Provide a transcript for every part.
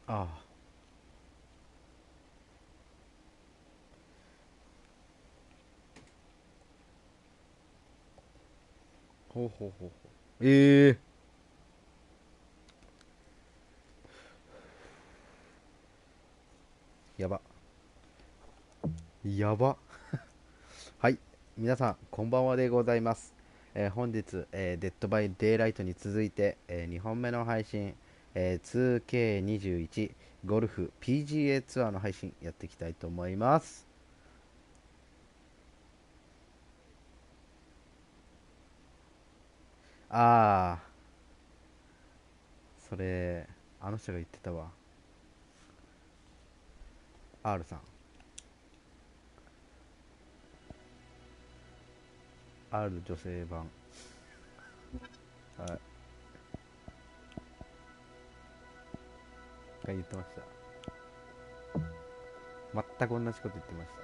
ああ、ほうほうほうほう。やば。やば。はい。皆さん、こんばんはでございます。本日、デッドバイデイライトに続いて、2本目の配信、2K21 ゴルフ PGA ツアーの配信やっていきたいと思います。ああ、それ、あの人が言ってたわ。R さん。R 女性版。はい。が言ってました。全く同じこと言ってました。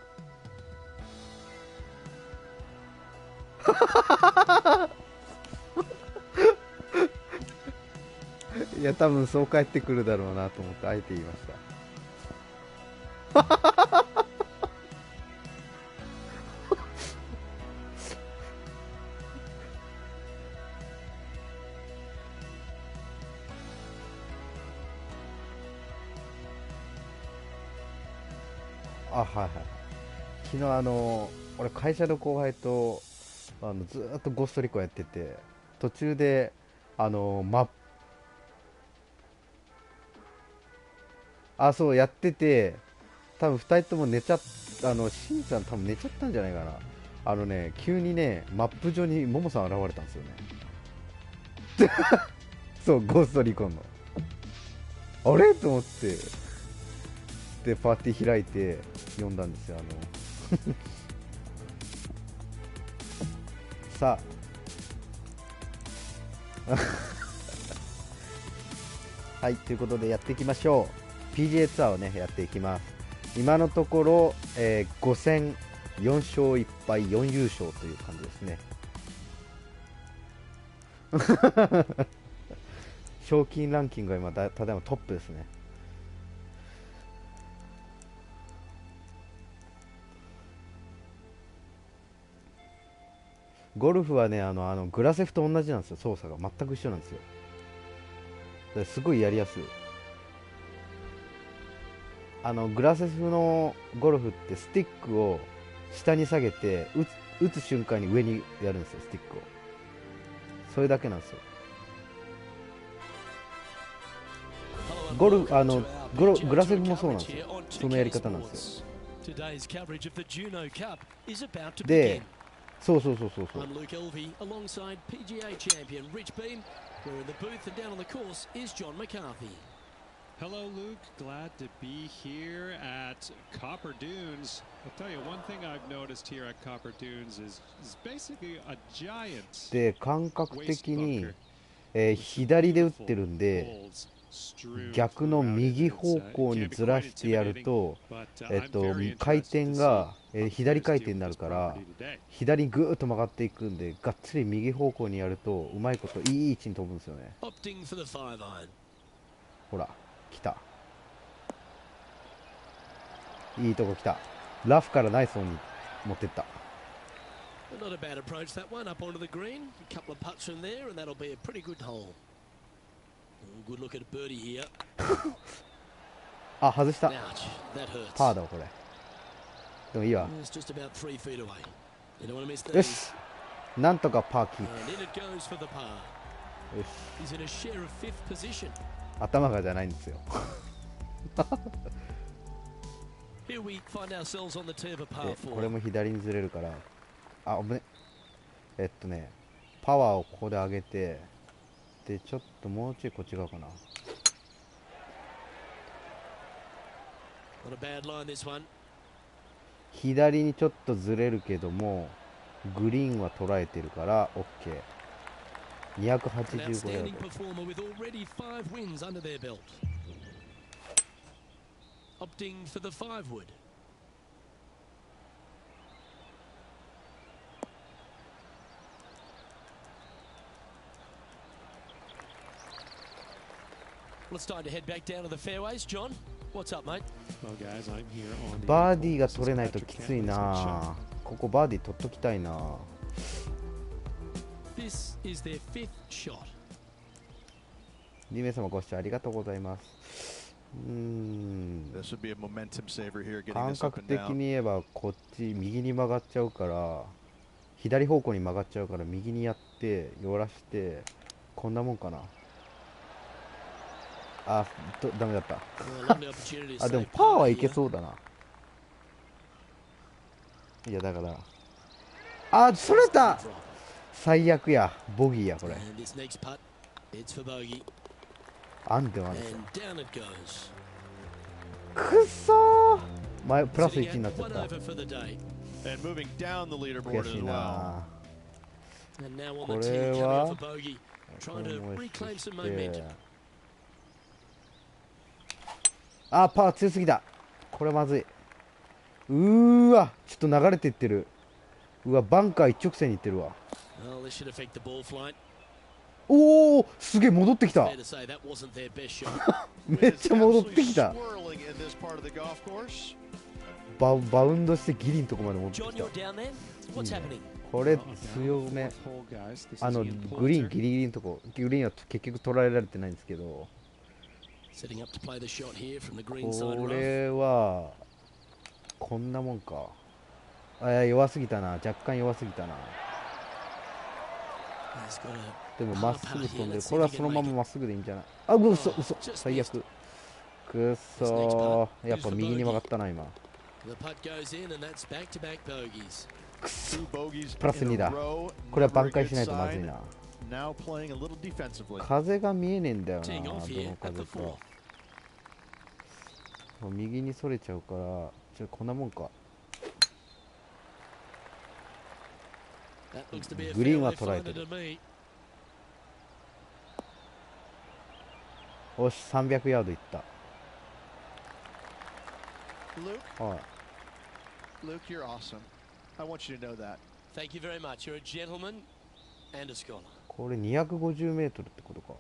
いや、多分そう返ってくるだろうなと思ってあえて言いました。あ、はいはい。昨日俺会社の後輩とずーっとゴストリコやってて、途中であのマッそうやってて、多分2人とも寝ちゃっしんちゃん多分寝ちゃったんじゃないかな。急にねマップ上にももさん現れたんですよね。そう、ゴーストリコンのあれと思って、でパーティー開いて呼んだんですよ。さあ、はい、ということでやっていきましょう。 PGA ツアーをねやっていきます。今のところ、5戦4勝1敗4優勝という感じですね。賞金ランキングは今ただいまトップですね。ゴルフはねグラセフと同じなんですよ。操作が全く一緒なんですよ。すごいやりやすい。グラセフのゴルフってスティックを下に下げて打つ瞬間に上にやるんですよ、スティックを。それだけなんですよ。ゴルフグラセフもそうなんですよ。そのやり方なんですよ。で、そうそうそうそうそう。Hello, Luke. Glad to be here at Copper Dunes. I'll tell you one thing I've noticed here at Copper Dunes is basically a giant で、感覚 waste 的に、 bunker 左 with で打ってる beautiful んで、 holes strewn 逆の throughout it. 右 It's 方向 it に can be ずら quite してやる intimidating, と、but I'm very 回 interested 転 to が、see how 左 players 回 deal 転に with なる this から、 property today. 左にぐーっと曲がっていくんで、がっつり右方向にやるとうまいこといい位置に飛ぶんですよね。 Opting for the 5 iron. ほら来た、いいとこ来た。ラフからナイスオンに持ってった。 Not a bad approach that one up onto the green. A couple of putts from there, and that'll be a pretty good hole. Good look at a birdie here. あ、外した。 Ouch, that パ hurts. ーだわこれ。でもいいわ。 It's just about 3 feet away. You don't want to miss よ these. し、なんとかパーキー And in it goes for the par. プ。よし、 He's in a share of 5th position. 頭がじゃないんですよ。 Here we find ourselves on the tee of a で par これ 4. も左にずれるから、あ、おぶね。パワーをここで上げて、でちょっともうちょいこっち側かな。 Not a bad line, this one. 左にちょっとずれるけどもグリーンは捉えてるから OK。 An 285ヤー outstanding ド。 performer with already 5 wins under their belt. Opting for the 5 wood. バーディーが取れないときついな。ここバーディー取っときたいな。2名様ご視聴ありがとうございます。感覚的に言えばこっち右に曲がっちゃうから、左方向に曲がっちゃうから右にやって寄らしてこんなもんかな。あ、ダメだった。あ、でもパーはいけそうだな。いやだから、それた。最悪や、ボギーやこれ。あんではない。くっそー、前プラス1になっちゃった。悔しいな。これはパー強すぎた。これまずい。わ、ちょっと流れていってる。うわ、バンカー一直線にいってるわ。おお、すげえ戻ってきた。めっちゃ戻ってきた。バウンドしてギリのとこまで戻ってきた。これ強め。グリーンギリギリのとこ、グリーンは結局捉えられてないんですけど、これはこんなもんか。弱すぎたな、若干弱すぎたな。でもまっすぐ飛んでる。これはそのまままっすぐでいいんじゃない。嘘最悪。くっそー、やっぱ右に曲がったな今。くっそ、プラス2だ。これは挽回しないとまずいな。風が見えねえんだよな、どの風か。右にそれちゃうから、こんなもんか。グリーンは捉えてる。おし、300ヤードいった。はい。これ250メートルってことか。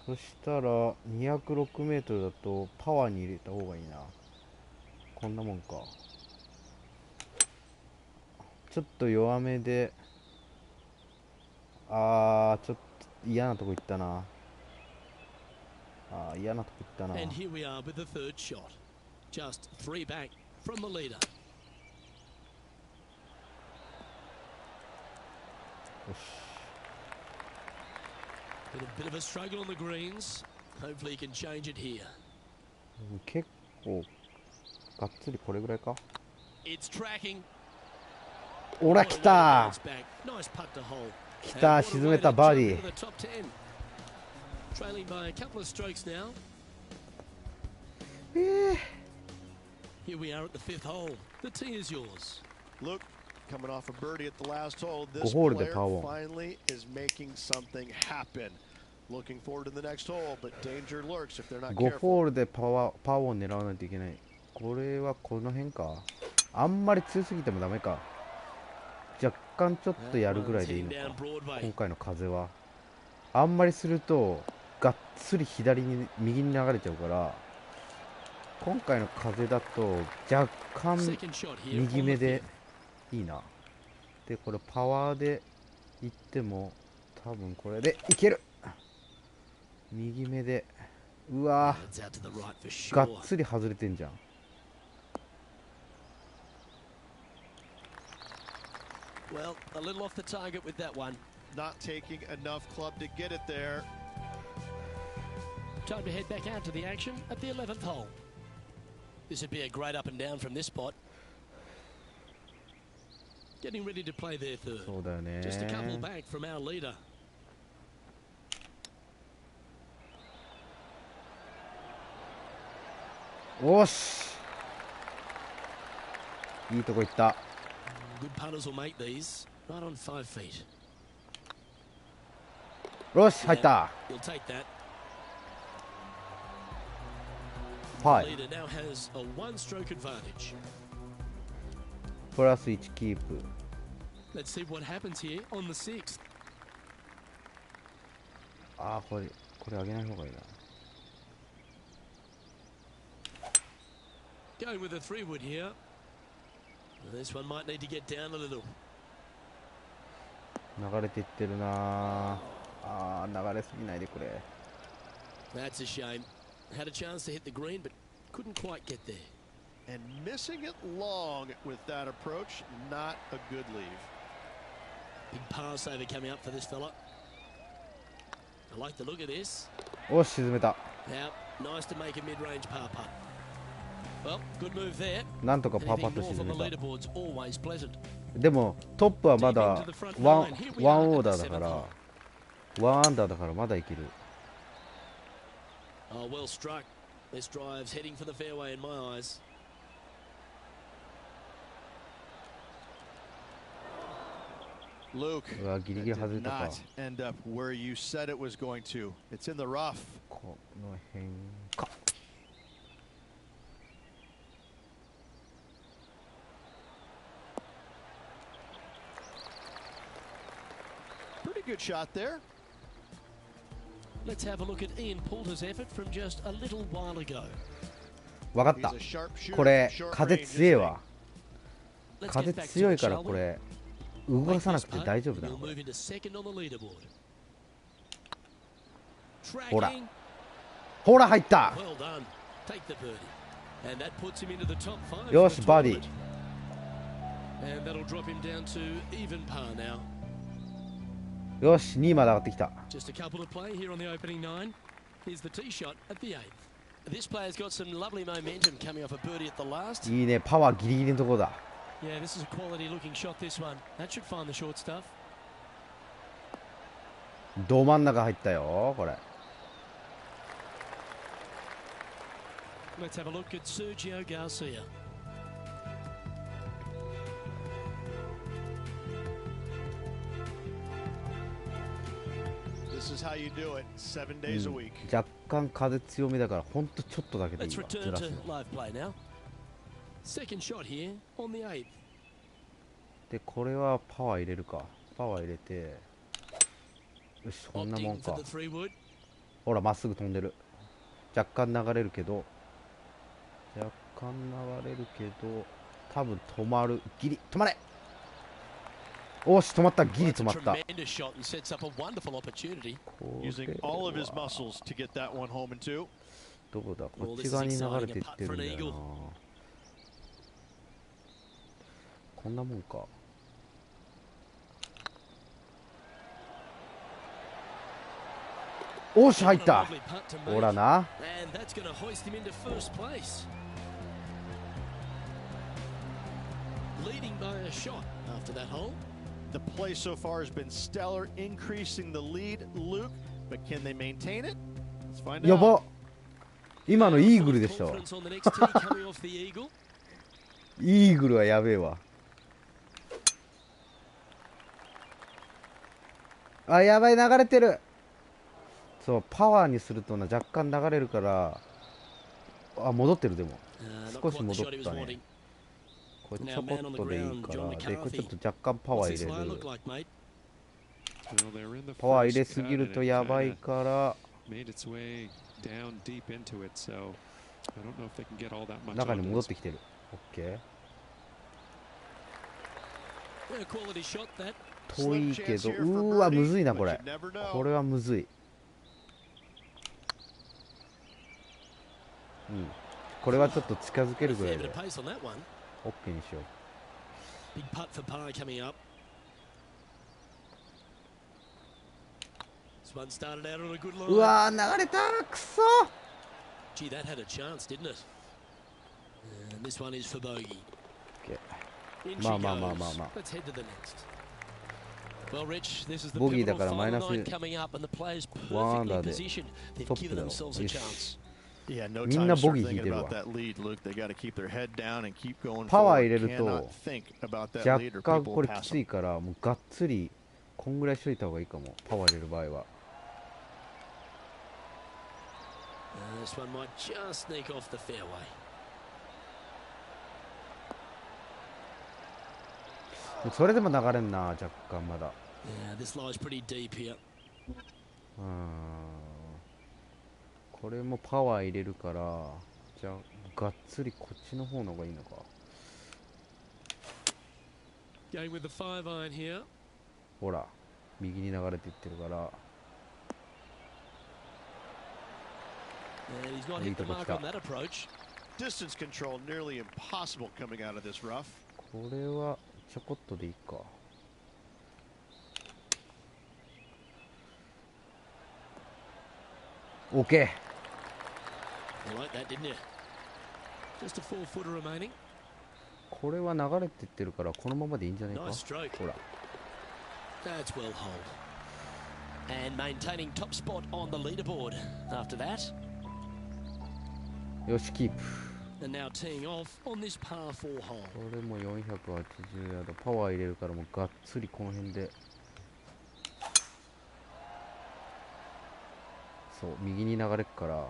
そしたら206メートルだとパワーに入れた方がいいな。こんなもんか。ちょっと弱めで、ちょっと嫌なとこ行ったな。嫌なとこ行ったな。よし。結構がっつりこれぐらいか。おら、来た来た、沈めた、バーディー。5ホールでパーオン。5ホールでパーオン狙わないといけない。これはこの辺か。あんまり強すぎてもダメか。若干ちょっとやるぐらいでいいのか。今回の風はあんまりするとがっつり右に流れちゃうから、今回の風だと若干右目でいいな。でこれパワーでいっても多分これでいける。右目で、うわー、がっつり外れてんじゃん。Well, a little off the target with that one. Not taking enough club to get it there. Time to head back out to the action at the 11th hole. This would be a great up and down from this spot. Getting ready to play their third. Just a couple back from our leader. おし、いいとこ行った。Good putters will make these right on 5 feet. よし、入った。He'll take that. はい。 Leader now has a one-stroke advantage. プラス1キープ。 Let's see what happens here on the 6th. これ上げない方がいいな。Going with a 3-wood here. This one might need to get down a little. 流れていってるなあ。流れすぎないでくれ。 That's a shame. Had a chance to hit the green, but couldn't quite get there. And missing it long with that approach, not a good leave. Big pass over coming up for this fella. I like the look of this. おし、沈めた。 Now, nice to make a mid-range par putt. Well, good move there. なんとかパーパット Anything 沈 more め from the た。 leaderboard's always pleasant. でもトップはまだワンオーダーだから、ワンアンダーだからまだいける。 Oh, well struck. This drive's heading for the fairway in my eyes. Luke, that did not end up where you said it was going to. It's in the rough. この辺か。 Pretty good shot there. Let's have a look at Ian Poulter's effort from just a little while ago. わかった。これ風強いわ。風強いからこれ動かさなくて大丈夫だな。ほら。ほら入った。よしバーディー。 よし、2位まで上がってきた。いいね、パワーギリギリのところだ。ど真ん中入ったよ、これ。若干風強めだからほんとちょっとだけでいいわ。ずらすので、これはパワー入れるか。パワー入れて、よし、こんなもんか。ほらまっすぐ飛んでる。若干流れるけど多分止まる。ギリ止まれ。おし、止まった。ギリ止まった。どこだ、こっち側に流れていってるんだよな。こんなもんか。おし、入った。ほらな。The play so far has been stellar, increasing the lead, Luke, but can they maintain it? Let's find out. やば。今のイーグルでしょ。イーグルはやべえわ。あ、やばい、流れてる。そう、パワーにするとな、若干流れるから。あ、戻ってる。でも少し戻ったね。これちょこっとでいいから。で、これちょっと若干パワー入れる。パワー入れすぎるとやばいから。中に戻ってきてる。オッケー。遠いけど、うわ、むずいな、これ。これはむずい。うん。これはちょっと近づけるぐらいで。オッケーにしよう。うわー、流れた。くそー。まあまあまあまあまあ。ボギーだからマイナス1アンダーでトップだろ。よし。みんなボギー引いてるわ。パワー入れると若干これきついから、もうがっつりこんぐらいしといた方がいいかも。パワー入れる場合は。それでも流れんな、若干まだ。これもパワー入れるからじゃあがっつりこっちの方の方がいいのか。Going with the 5 iron here. ほら右に流れていってるから。 And he's not hit the mark on that approach. Distance control nearly impossible coming out of this rough. これはちょこっとでいいか。オッケー。You like that, didn't you? Just a 4-footer remaining. これは流れてってるからこのままでいいんじゃないか。 Nice stroke. ほら。 That's well hold. And maintaining top spot on the leaderboard after that. よしキープ。 And now teeing off on this par 4 hole. これも480ヤードパワー入れるからもうがっつりこの辺で。そう右に流れっから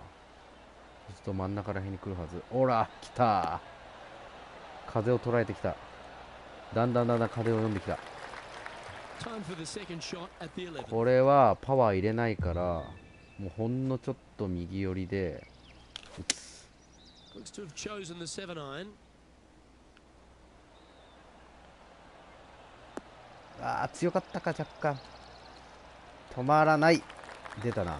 ずっと真ん中らへんに来るはず。ほら来た。風を捉えてきた。だんだん風を読んできた。これはパワー入れないからもうほんのちょっと右寄りで打つ。ああ強かったか若干。止まらない。出たな。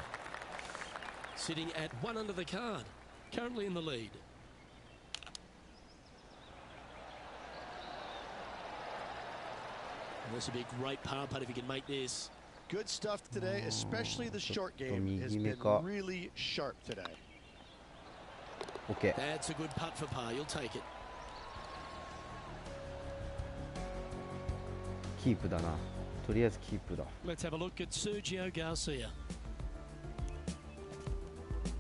Sitting at 1 under the card, currently in the lead. This would be a great par putt if he can make this. Good stuff today, especially the short game has been really sharp today. Okay. That's a good putt for par. You'll take it. キープだな。とりあえずキープだ。Let's have a look at Sergio Garcia.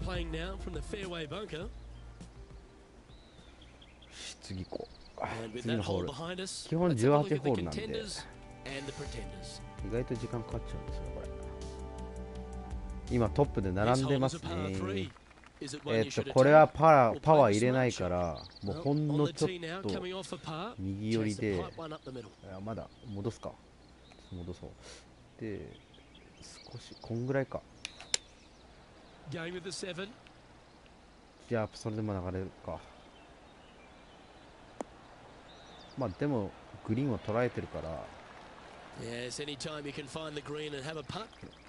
Playing now from the fairway bunker. 次行こう。 And with 次 that のホー hole ル。 behind us, 基本 let's have a look 18 at ホ the ールなんで contenders and the pretenders. 意外と時間かかっちゃうんですよこれ。今トップで並んでますね。これはパワー入れないからもうほんのちょっと右寄りで。いやまだ戻すか。戻そう。で少しこんぐらいか。じゃあそれでも流れるか。まあでもグリーンを捉えてるから。Yes, anytime you can find the green and have a putt,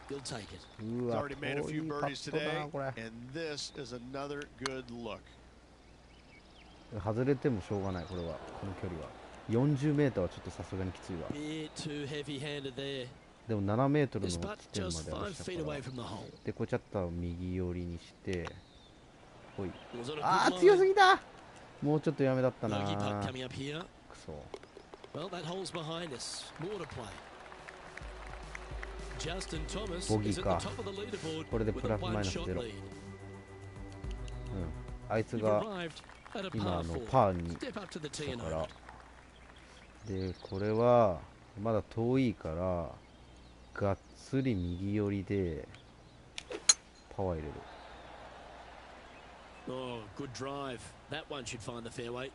you'll take it. He's already made a few birdies today, and this is another good look. 外れてもしょうがないこれはこの距離は。40メーターはちょっとさすがにきついわ。 Bit too heavy-handed there. でも7メートルの This 地 putt 点ま just であ 5 るした feet から。 away from the hole. でこれちょっと右寄りにしてほい。 Was on a あ good ー強 line. すぎた。もうちょっとやめだったな。 Bogey putt coming up here. くそ。 Well, that hole's behind us. More to play. Justin Thomas Bogey is at the か。 top of the leaderboard これで with プ a ラスマイナス one-shot ゼロ。 lead. あいつ You've が arrived at a 今 par パ 4. ーに Step up to the し tee た and か hold ら。 it. でこれはまだ遠いからがっつり右寄りでパワー入れる。 Oh, good drive. That one should find the fairway.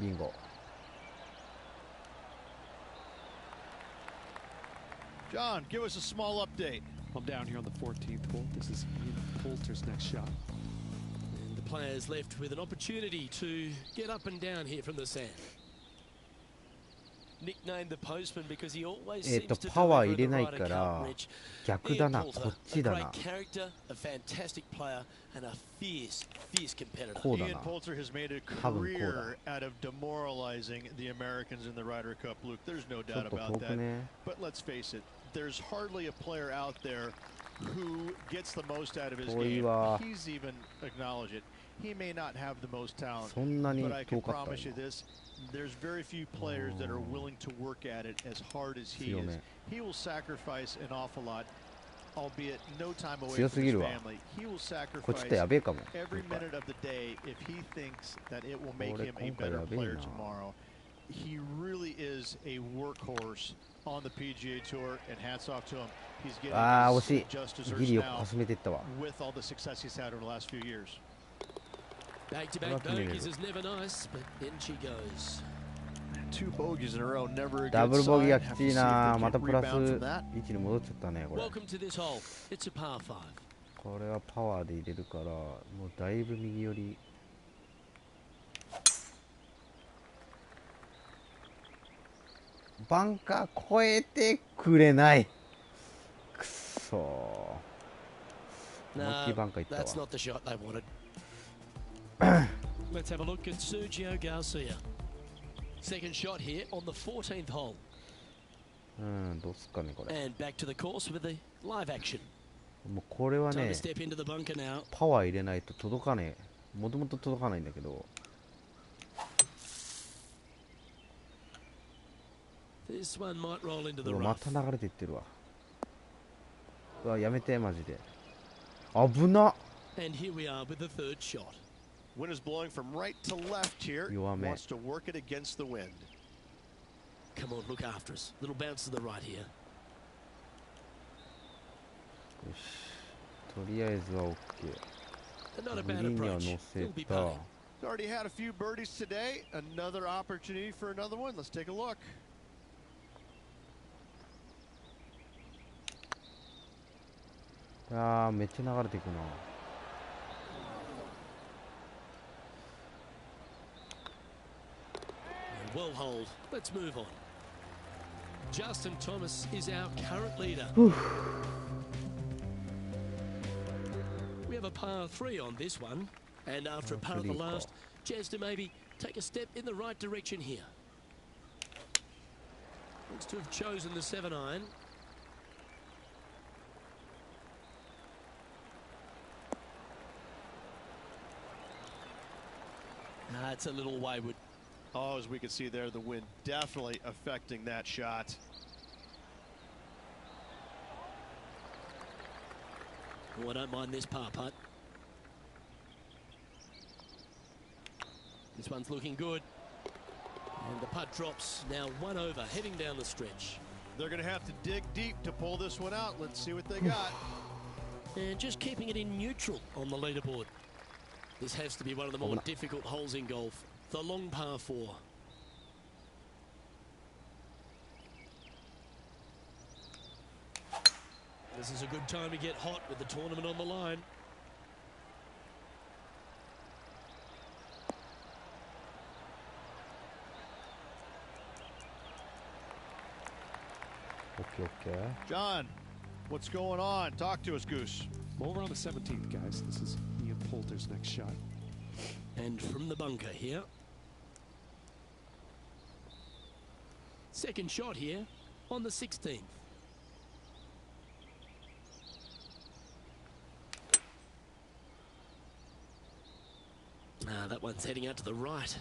ビンゴ。 John, give us a small update. I'm down here on the 14th hole. This is Ian Poulter's next shot. And the players left with an opportunity to get up and down here from the sand. Nicknamed the postman because he always seems to パワー deliver 入れ the ない right か account ら reach. 逆だ Ian な。こ Poulter, っ a ちだ great な。 character, a fantastic player, and a fierce competitor. こうだ Ian な。 Poulter has made a 多分こうだ。 career out of demoralizing the Americans in the Ryder Cup, Luke. There's no ちょっ doubt と about 遠く that. ね。 But let's face it, there's hardly a player out there who gets the most out of his 遠い game. わ。 He's even acknowledged it. He may not have the most talent, そんなに but I 遠 can かった promise you 今。 this. There's very few players that are willing to work at it as hard as he 強 is. め。 He will sacrifice an awful lot, albeit no time away 強 from すぎ his るわ。 family. He will こっちっ sacrifice てやべえかも。 every minute of the day if he thinks that it will make これ him a 今回 better やべえ player な。 tomorrow. He really is a workhorse on the PGA Tour, and hats off to him. He's getting ああ惜 his しい。 just ギ desserts リよく now かすめていったわ。 with all the success he's had over the last few years. Back-to-back bogeys is never nice, but in she goes. 2 bogeys in a row, never a ダ good ブルボギー sign. が Have き to つい see if な。 they また can プラス rebound from that. 位置に戻っちゃったねこれ。 Welcome to this hole. It's a par 5. これはパワーで入れるからもうだいぶ右寄り。バンカー越えてくれない。くそー、思いっきりバンカーいったわ。 That's not the shot they wanted. Let's have a look at Sergio Garcia. Second shot here on the 14th hole. どうすっかねこれ。 And back to the course with the live action. もうこれは Time ね to step into the bunker now. パワー入れないと届かねえ。もともと届かないんだけど。 This one might roll into the うわ rough. また流れていってるわ。うわやめてマジで。危なっ。 And here we are with the third shot. Wind is blowing from right to left here.弱め。 Wants to work it against the wind. Come on, look after us. Little bounce to the right here. よし、とりあえずは OK。 And not a グリ bad ーンには approach. 乗せ He'll be た。 putting. He's already had a few birdies today. Another opportunity for another one. Let's take a look. あーめっちゃ流れていくな。 Well hold. Let's move on. Justin Thomas is our current leader. We have a par 3 on this one. And after a par of the last, chance to maybe take a step in the right direction here. Looks to have chosen the 7-iron. It's a little wayward. Oh, as we can see there, the wind definitely affecting that shot. Oh, I don't mind this par putt. This one's looking good. And the putt drops now 1 over, heading down the stretch. They're going to have to dig deep to pull this one out. Let's see what they got. And just keeping it in neutral on the leaderboard. This has to be one of the more difficult holes in golf. The long par 4. This is a good time to get hot with the tournament on the line. Okay. John, what's going on? Talk to us, Goose. Well, we're on the 17th, guys. This is Ian Poulter's next shot. And from the bunker here. Second shot here on the 16th. That one's heading out to the right.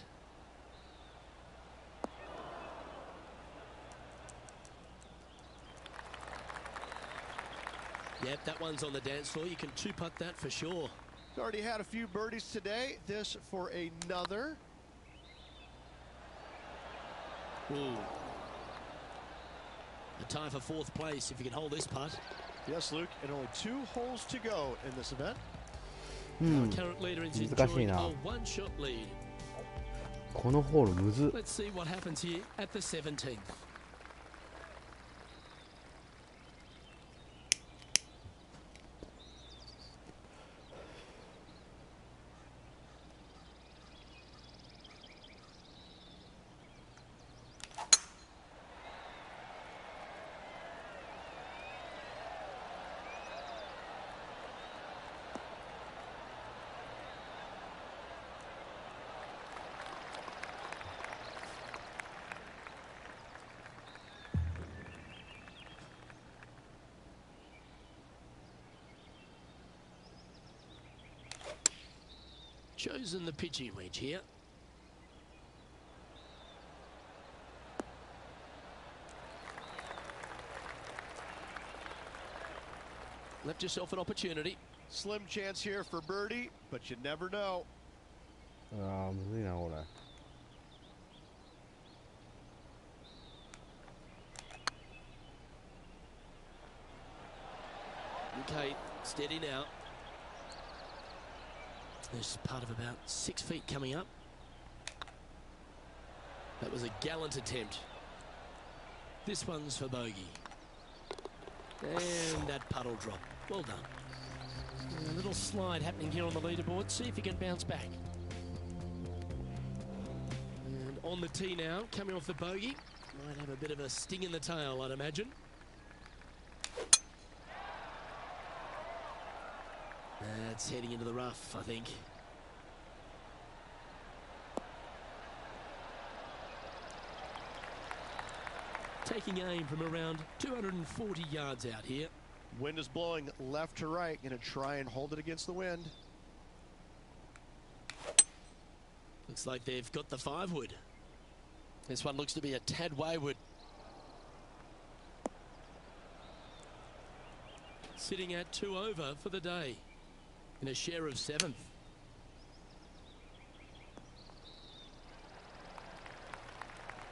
Yep, that one's on the dance floor. You can two-putt that for sure. He's already had a few birdies today. This for another. Ooh. A tie for 4th place if you can hold this putt. Yes, Luke, and only 2 holes to go in this event. Our current leader is enjoying a 1-shot lead. このホールむずっ。 Let's see what happens here at the 17th. Chosen the pitching wedge here. Left yourself an opportunity. Slim chance here for birdie, but you never know. ああむずいなこれ。 Okay, steady now. There's part of about 6 feet coming up. That was a gallant attempt. This one's for bogey. And that puddle drop. Well done. A little slide happening here on the leaderboard. See if he can bounce back. And on the tee now, coming off the bogey. Might have a bit of a sting in the tail, I'd imagine. That's heading into the rough, I think. Taking aim from around 240 yards out here. Wind is blowing left to right. Going to try and hold it against the wind. Looks like they've got the 5-wood. This one looks to be a tad wayward. Sitting at 2 over for the day in a share of 7th.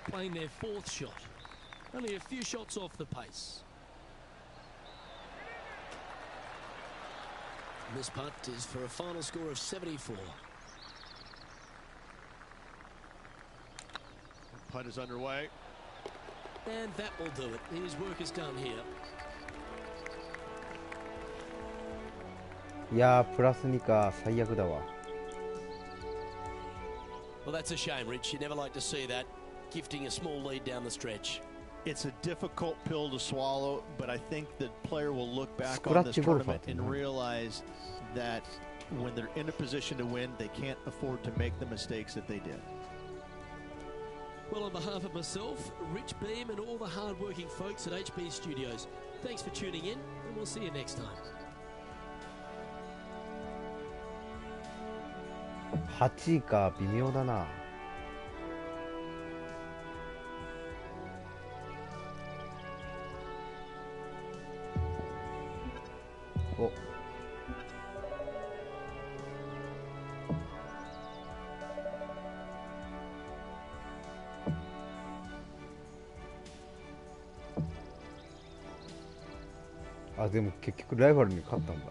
Playing their 4th shot. Only a few shots off the pace. And this putt is for a final score of 74. Putt is underway. And that will do it. His work is done here. いやー、プラス2か、最悪だわ。Well, that's a shame, Rich. You never like to see that. Gifting a small lead down the stretch. It's a difficult pill to swallow, but I think the player will look back on this tournament and realize that when they're in a position to win, they can't afford to make the mistakes that they did. Well, on behalf of myself, Rich Beam, and all the hard-working folks at HB Studios, thanks for tuning in, and we'll see you next time. 8位か、微妙だな。お。あ、でも結局ライバルに勝ったんだ。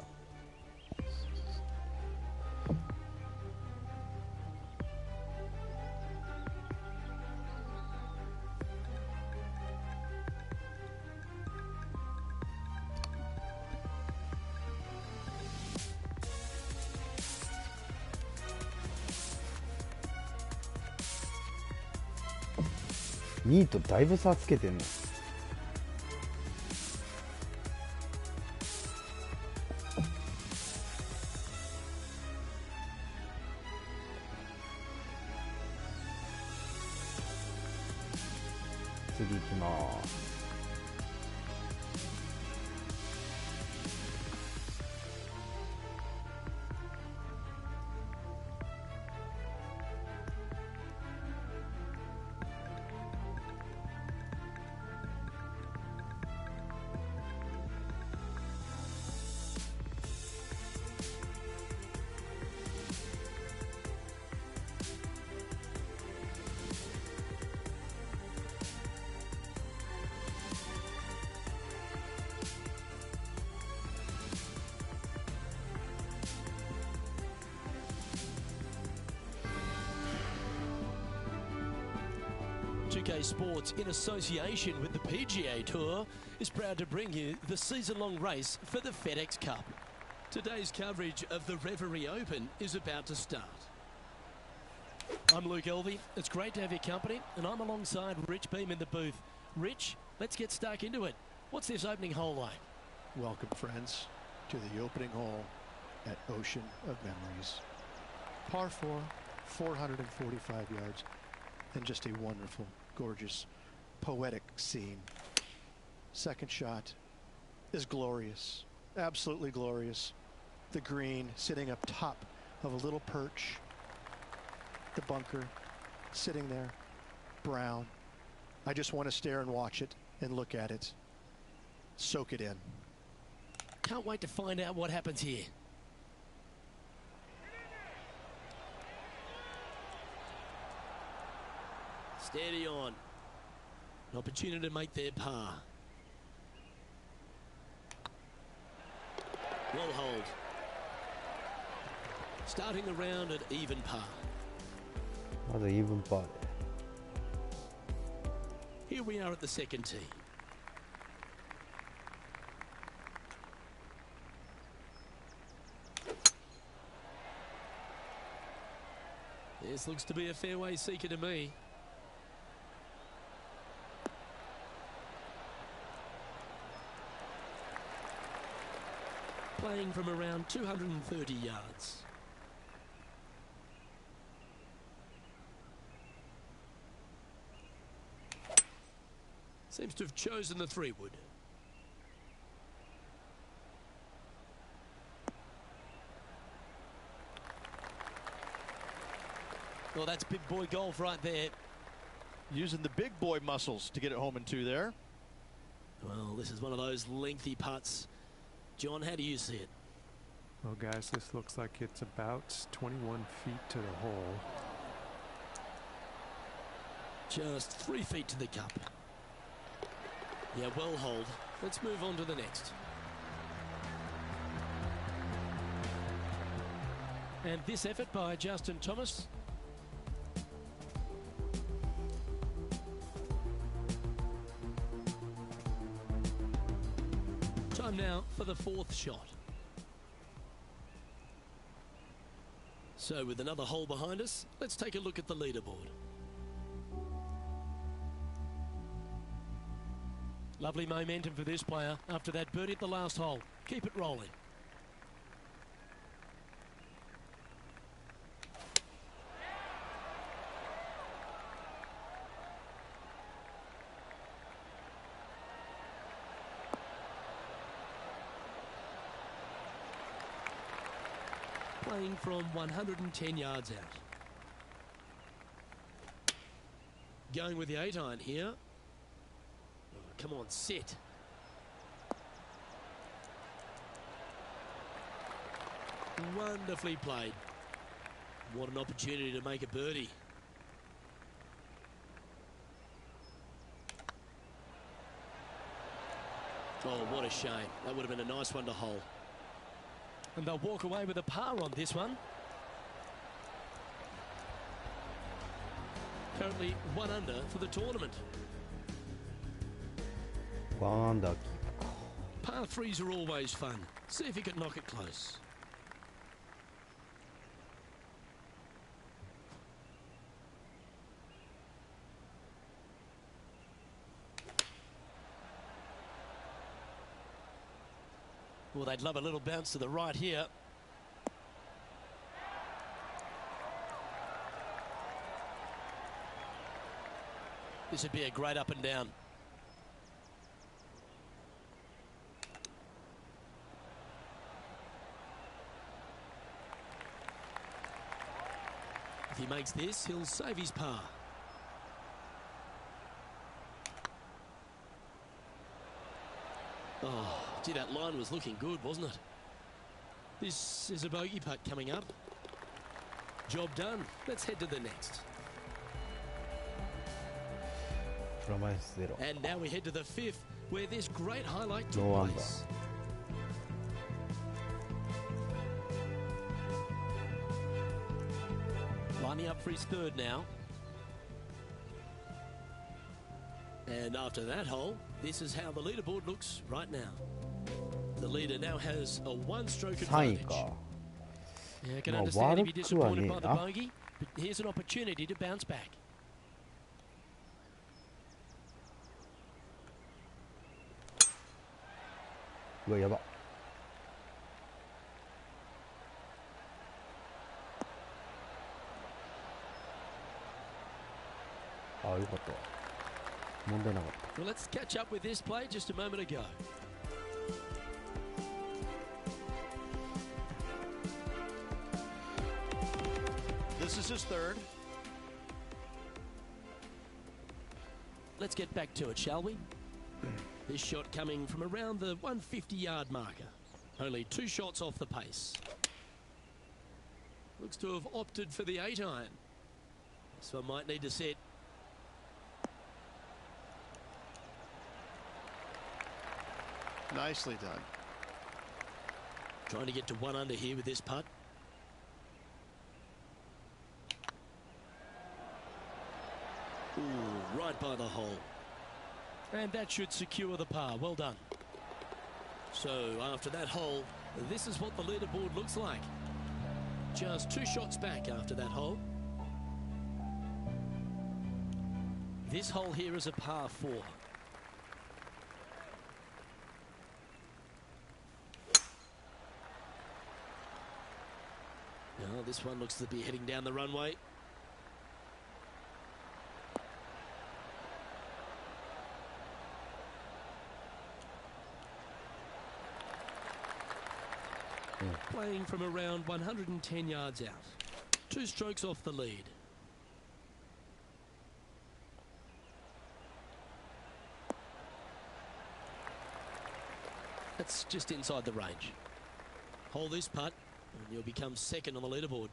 2位とだいぶ差つけてんの。次行きます。2K Sports, in association with the PGA Tour, is proud to bring you the season-long race for the FedEx Cup. Today's coverage of the Reverie Open is about to start. I'm Luke Elvey. It's great to have your company, and I'm alongside Rich Beam in the booth. Rich, let's get stuck into it. What's this opening hole like? Welcome, friends, to the opening hole at Ocean of Memories. Par 4, 445 yards, and just a wonderful, gorgeous, poetic scene. Second shot is glorious, absolutely glorious. The green sitting up top of a little perch. The bunker sitting there, brown. I just want to stare and watch it and look at it. Soak it in. Can't wait to find out what happens here. Steady on. An opportunity to make their par. Well hold. Starting the round at even par. Another even par. Here we are at the second tee. This looks to be a fairway seeker to me. Playing from around 230 yards. Seems to have chosen the 3-wood. Well, that's big boy golf right there. Using the big boy muscles to get it home in 2 there. Well, this is one of those lengthy putts. John, how do you see it? Well, guys, this looks like it's about 21 feet to the hole. Just 3 feet to the cup. Yeah, well holed. Let's move on to the next. And this effort by Justin Thomas. Time now for the 4th shot. So with another hole behind us, let's take a look at the leaderboard. Lovely momentum for this player after that birdie at the last hole. Keep it rolling. Playing from 110 yards out. Going with the 8-iron here. Oh, come on, sit. Wonderfully played. What an opportunity to make a birdie. Oh, what a shame. That would have been a nice one to hole. And they'll walk away with a par on this one. Currently 1 under for the tournament. 1 アンダーキープか。Par 3s are always fun. See if you can knock it close. Well, they'd love a little bounce to the right here. This would be a great up and down. If he makes this, he'll save his par. Oh, gee, that line was looking good, wasn't it? This is a bogey putt coming up. Job done. Let's head to the next. And now we head to the 5th, where this great highlight took place. Lining up for his 3rd now. And after that hole, this is how the leaderboard looks right now. The leader now has a 1-stroke advantage. Yeah, I can understand if you're disappointed by the bogey, but here's an opportunity to bounce back.うわ、やば。あ、よかった。問題なかった。Well, let's catch up with this play just a moment ago. This is his 3rd. Let's get back to it, shall we? This shot coming from around the 150-yard marker. Only 2 shots off the pace. Looks to have opted for the 8-iron. This one might need to set. Nicely done. Trying to get to 1 under here with this putt. Ooh, right by the hole. And that should secure the par. Well done. So after that hole, this is what the leaderboard looks like. Just 2 shots back after that hole. This hole here is a par 4. Now this one looks to be heading down the runway. Playing from around 110 yards out. 2 strokes off the lead. That's just inside the range. Hold this putt and you'll become second on the leaderboard.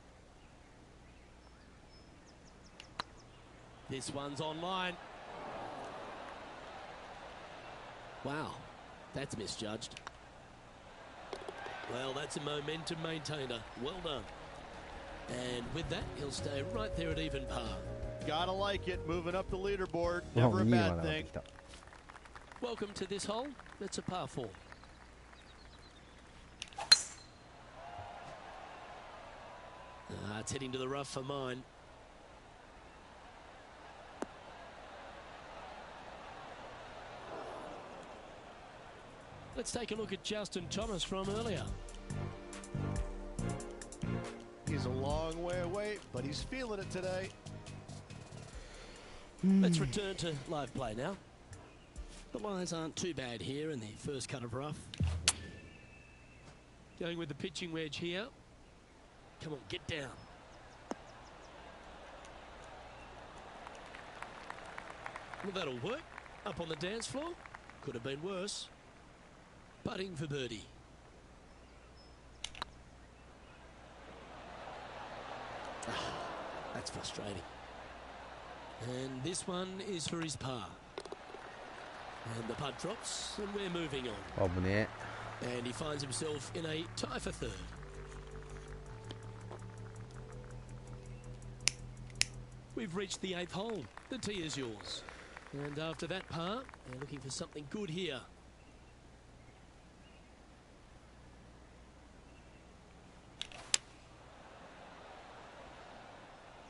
This one's online. Wow, that's misjudged. Well, that's a momentum maintainer. Well done. And with that, he'll stay right there at even par. Gotta like it, moving up the leaderboard. Never a bad thing. Welcome to this hole. It's a par 4. It's heading to the rough for mine. Let's take a look at Justin Thomas from earlier. He's a long way away, but he's feeling it today. Let's return to live play now. The lines aren't too bad here in the first cut of rough. Going with the pitching wedge here. Come on, get down. Well, that'll work. Up on the dance floor. Could have been worse. Putting for birdie. That's frustrating. And this one is for his par. And the putt drops, and we're moving on. And he finds himself in a tie for third. We've reached the 8th hole. The tee is yours. And after that par, they're looking for something good here.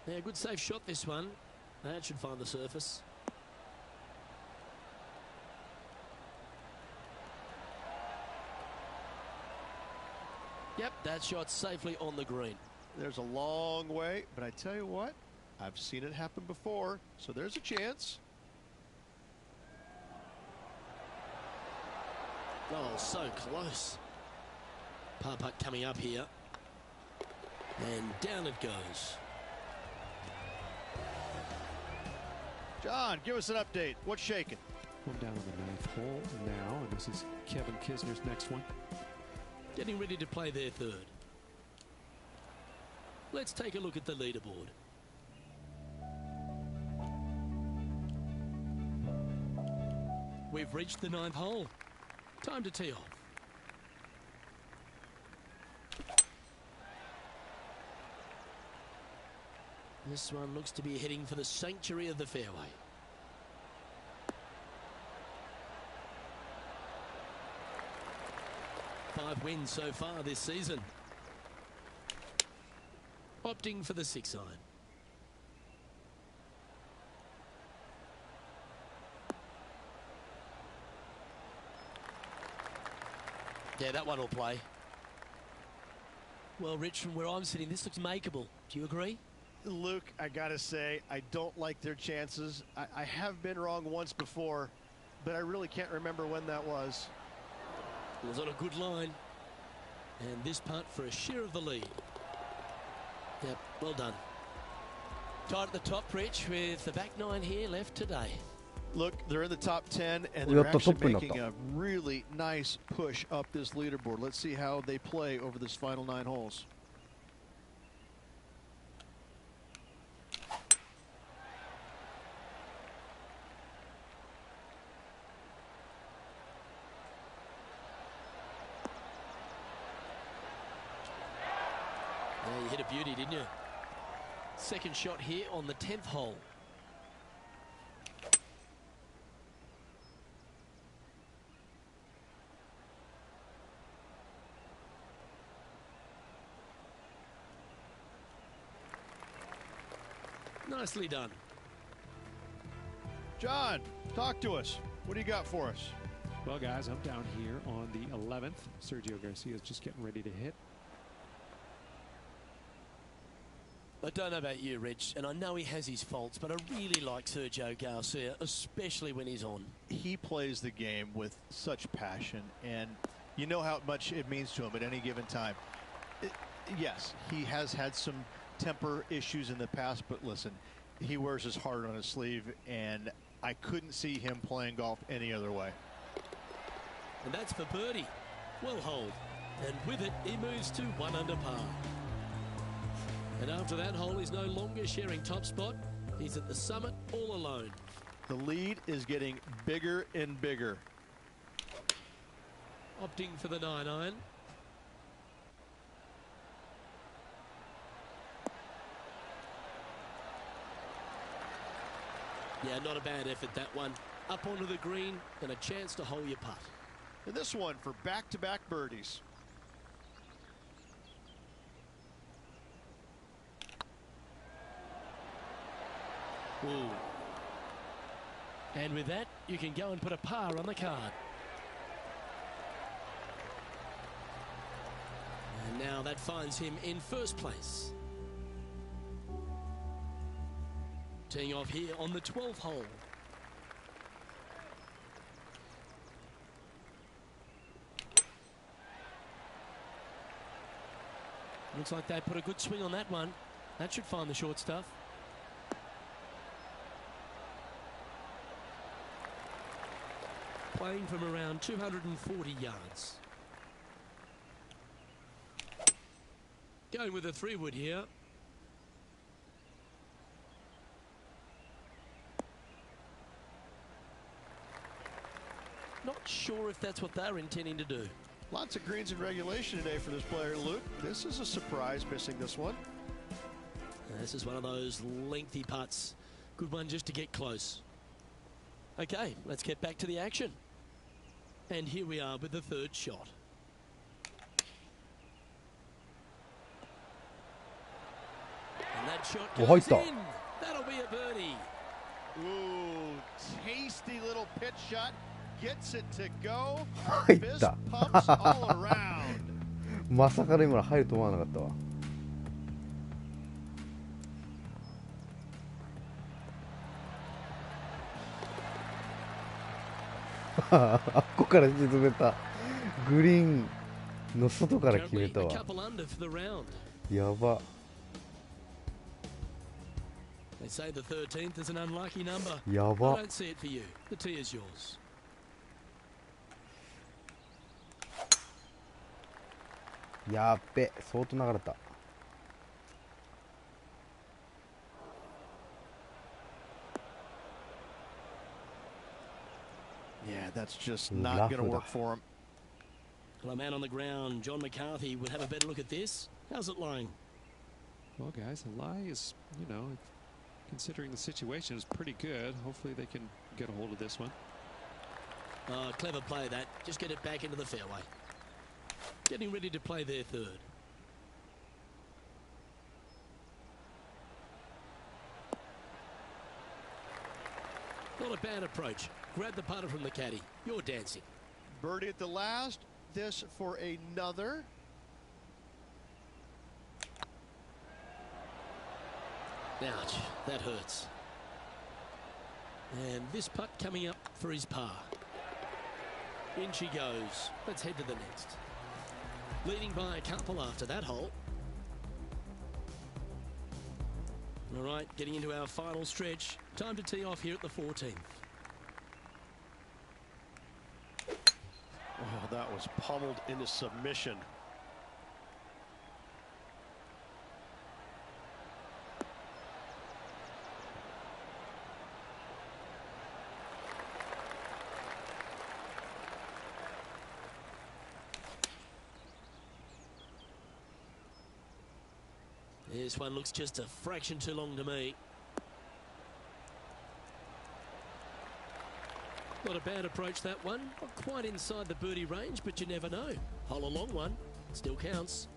Yeah, good safe shot this one. That should find the surface. Yep, that shot's safely on the green. There's a long way, but I tell you what, I've seen it happen before, so there's a chance. Oh, so close. Par putt coming up here. And down it goes. John, give us an update. What's shaking? I'm down on the 9th hole now, and this is Kevin Kisner's next one. Getting ready to play their third. Let's take a look at the leaderboard. We've reached the 9th hole. Time to tee off. This one looks to be heading for the sanctuary of the fairway. Five wins so far this season. Opting for the 6 iron. Yeah, that one will play. Well, Rich, from where I'm sitting, this looks makeable. Do you agree? Luke, I gotta say, I don't like their chances. I have been wrong once before, but I really can't remember when that was. It was on a good line. And this putt for a share of the lead. Yep, well done. Tied at the top, Rich, with the back 9 here left today. Look, they're in the top 10, and they're actually making a really nice push up this leaderboard. Let's see how they play over this final 9 holes. Yeah, you hit a beauty, didn't you? Second shot here on the 10th hole. Nicely done. John, talk to us. What do you got for us? Well, guys, I'm down here on the 11th. Sergio Garcia is just getting ready to hit. I don't know about you, Rich, and I know he has his faults, but I really like Sergio Garcia, especially when he's on. He plays the game with such passion, and you know how much it means to him at any given time. Yes, he has had some temper issues in the past, but listen, he wears his heart on his sleeve, and I couldn't see him playing golf any other way. And that's for birdie. Well holed. And with it, he moves to 1 under par. And after that hole, he's no longer sharing top spot. He's at the summit all alone. The lead is getting bigger and bigger. Opting for the 9-iron. Yeah, not a bad effort, that one. Up onto the green and a chance to hole your putt. And this one for back-to-back birdies. Ooh. And with that, you can go and put a par on the card. And now that finds him in first place. Teeing off here on the 12th hole. Looks like they put a good swing on that one. That should find the short stuff. Playing from around 240 yards. Going with a 3-wood here. Not sure if that's what they're intending to do. Lots of greens in regulation today for this player, Luke. This is a surprise, missing this one. This is one of those lengthy putts. Good one just to get close. Okay, let's get back to the action. And here we are with the third shot. And that shot goes in. That'll be a birdie. Ooh, tasty little pitch shot. Gets it to go. 入っ Fist た pumps all around. まさかの今の入ると思わなかったわあっこから沈めたグリーンの外から決めたわやば They say the 13th is an unlucky number. や I ば don't see it for you. The tee is yours. やっべ相当流れた Yeah, that's just not going to work for him. Well, a man on the ground, John McCarthy, would have a better look at this. How's it lying? Well, guys, the lie is, you know, considering the situation, is pretty good. Hopefully they can get a hold of this one. Clever play that. Just get it back into the fairway. Getting ready to play their third. Not a bad approach. Grab the putter from the caddy. You're dancing. Birdie at the last. This for another. Ouch, that hurts. And this putt coming up for his par. In she goes. Let's head to the next. Leading by a couple after that hole. All right, getting into our final stretch. Time to tee off here at the 14th. Oh, that was pummeled into submission. This one looks just a fraction too long to me. Not a bad approach, that one. Not quite inside the birdie range, but you never know. Hole a long one. Still counts.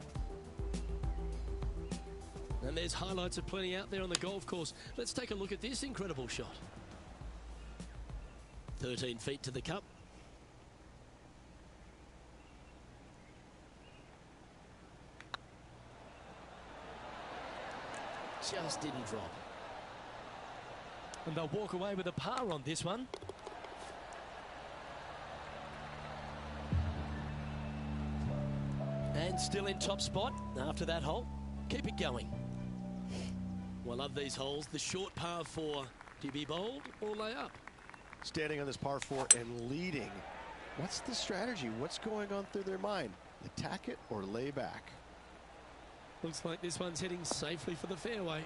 And there's highlights of plenty out there on the golf course. Let's take a look at this incredible shot. 13 feet to the cup. Just didn't drop. And they'll walk away with a par on this one. And still in top spot after that hole. Keep it going. Well, I love these holes. The short par 4. Do you be bold or lay up? Standing on this par 4 and leading. What's the strategy? What's going on through their mind? Attack it or lay back? Looks like this one's heading safely for the fairway.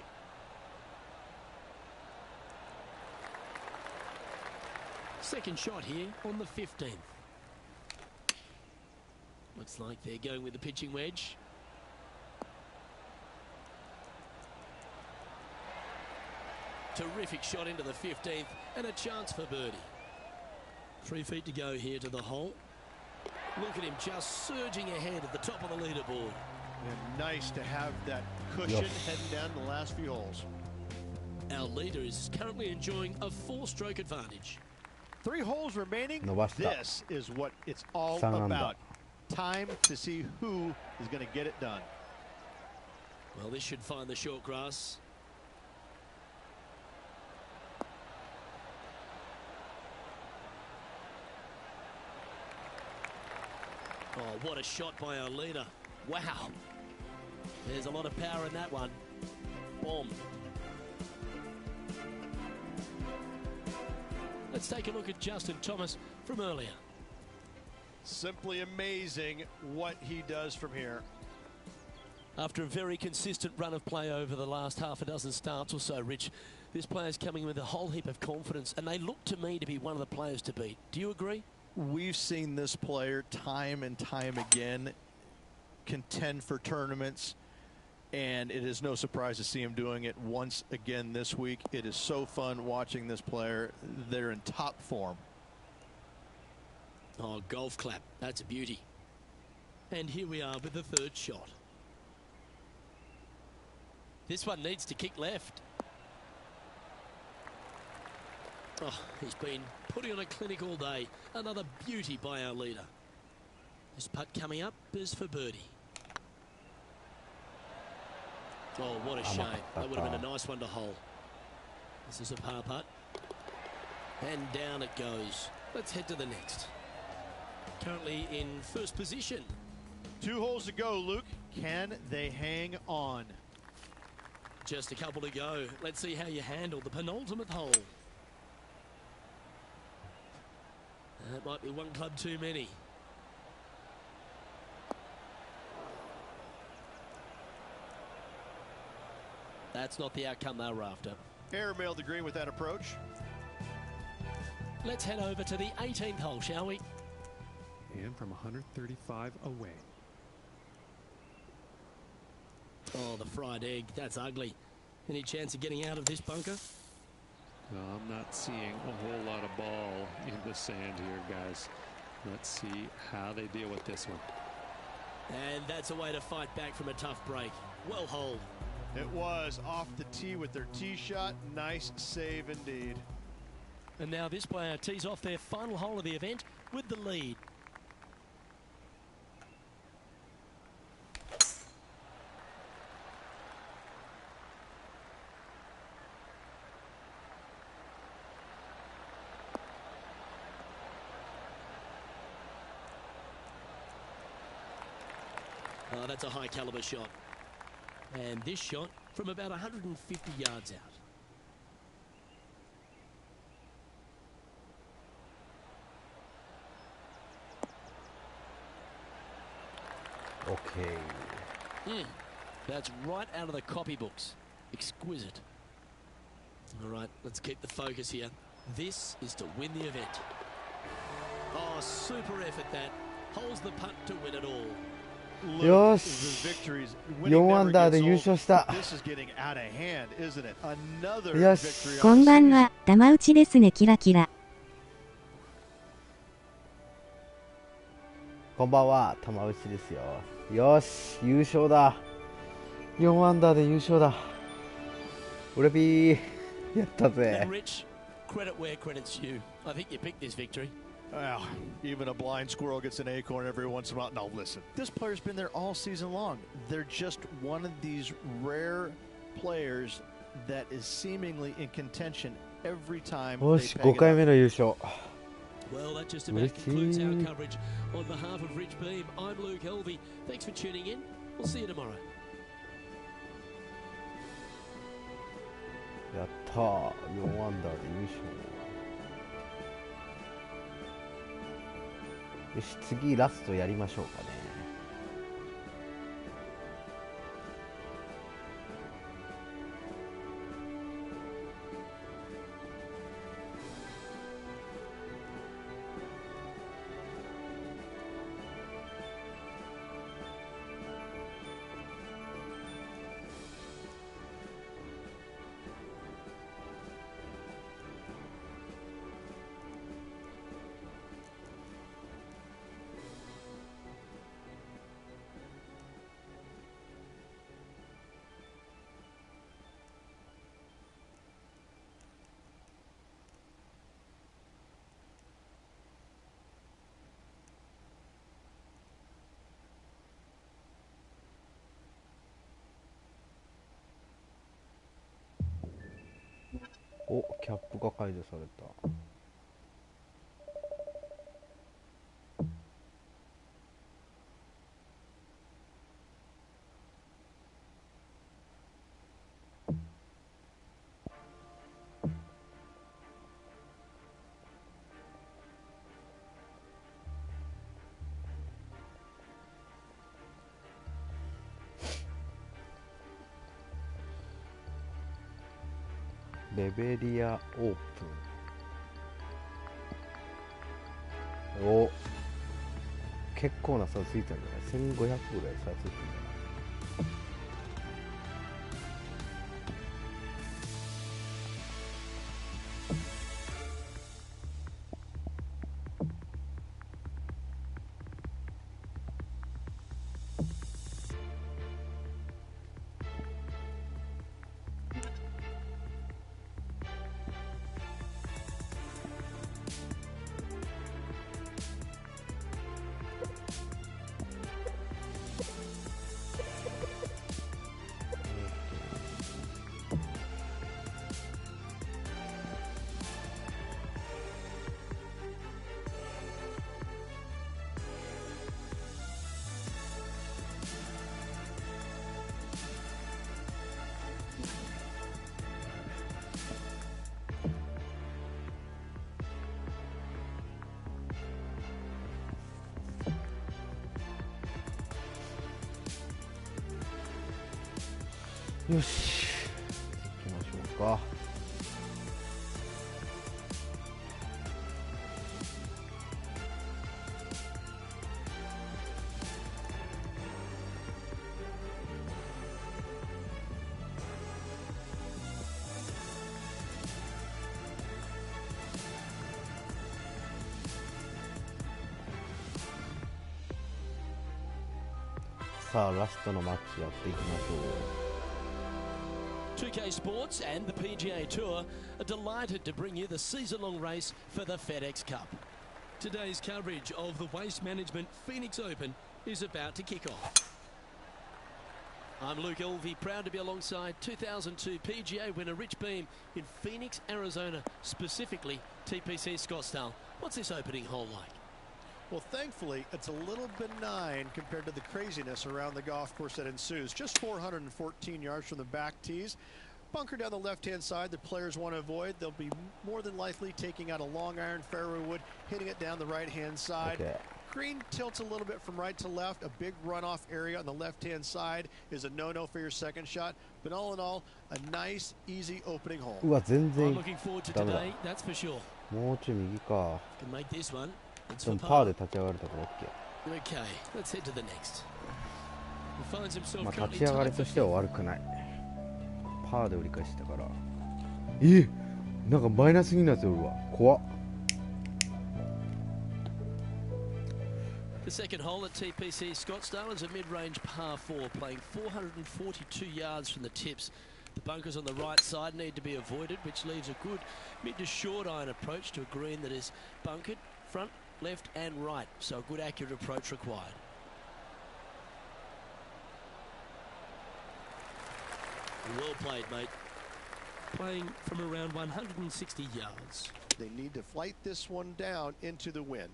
Second shot here on the 15th. Looks like they're going with the pitching wedge. Terrific shot into the 15th and a chance for birdie. 3 feet to go here to the hole. Look at him just surging ahead at the top of the leaderboard. And nice to have that cushion heading down the last few holes. Our leader is currently enjoying a 4-stroke advantage. 3 holes remaining. This is what it's all about. Time to see who is going to get it done. Well, this should find the short grass. Oh, what a shot by our leader. Wow. There's a lot of power in that one. Boom. Let's take a look at Justin Thomas from earlier. Simply amazing what he does from here. After a very consistent run of play over the last half a dozen starts or so, Rich, this player's coming with a whole heap of confidence, and they look to me to be one of the players to beat. Do you agree? We've seen this player time and time again contend for tournaments, and it is no surprise to see him doing it once again this week. It is so fun watching this player. They're in top form. Oh, golf clap. That's a beauty. And here we are with the 3rd shot. This one needs to kick left. Oh, he's been putting on a clinic all day. Another beauty by our leader. This putt coming up is for birdie. Oh, what a shame. That would have been a nice one to hole. This is a par putt. And down it goes. Let's head to the next. Currently in first position. 2 holes to go, Luke. Can they hang on? Just a couple to go. Let's see how you handle the penultimate hole. That might be one club too many. That's not the outcome they were after. Airmailed the green with that approach. Let's head over to the 18th hole, shall we? And from 135 away. Oh, the fried egg. That's ugly. Any chance of getting out of this bunker? No, I'm not seeing a whole lot of ball in the sand here, guys. Let's see how they deal with this one. And that's a way to fight back from a tough break. Well holed. It was off the tee with their tee shot. Nice save indeed. And now this player tees off their final hole of the event with the lead. Oh, that's a high caliber shot. And this shot from about 150 yards out. Okay. That's right out of the copybooks. Exquisite. All right, let's keep the focus here. This is to win the event. Oh, super effort that. Holds the putt to win it all. よし、4アンダーで優勝した。よし、こんばんは、玉打ちですね、キラキラ。こんばんは、玉打ちですよ。よし、優勝だ。4アンダーで優勝だ。うれぴー、やったぜ。credit where credit's due. I think you picked this victory. Well, even a blind squirrel gets an acorn every once in a while. Now listen, this player's been there all season long. They're just one of these rare players that is seemingly in contention every time. よし、5回目の優勝。 Well, that just about concludes our coverage. On behalf of Rich Beam, I'm Luke Helvey. Thanks for tuning in. We'll see you tomorrow. やったー、4アンダーで優勝。よし、次ラストやりましょうかね。お、キャップが解除された。レベリアオープン。お、結構な差ついたんじゃない？ 1500 ぐらい差ついたんじゃない？よし、行きましょうか。さあ、ラストのマッチやっていきましょう。2K Sports and the PGA Tour are delighted to bring you the season-long race for the FedEx Cup. Today's coverage of the Waste Management Phoenix Open is about to kick off. I'm Luke Elvey, proud to be alongside 2002 PGA winner Rich Beam in Phoenix, Arizona, specifically TPC Scottsdale. What's this opening hole like? Well, thankfully, it's a little benign compared to the craziness around the golf course that ensues. Just 414 yards from the back tees. Bunker down the left-hand side, the players want to avoid. They'll be more than likely taking out a long iron fairway wood, hitting it down the right-hand side. Okay. Green tilts a little bit from right to left. A big runoff area on the left-hand side is a no-no for your second shot. But all in all, a nice, easy opening hole. うわ、全然 I'm looking forward to today, that's for sure. もうちょい右か。 Can make this one. でもパーで立ち上がるところ OK。 Okay, let's head to the next. He finds himself まあ currently 立ち上がり tied と for しては fifth. 悪くない。パーで折り返したから。なんかマイナスになってるわ。怖っ。 The second hole at TPC Scottsdale is a mid-range par 4, playing 442 yards from the tips. The bunkers on the right side need to be avoided, which leaves a good mid to short iron approach to a green that is bunkered front, left and right. So a good accurate approach required. Well played, mate. Playing from around 160 yards. They need to flight this one down into the wind.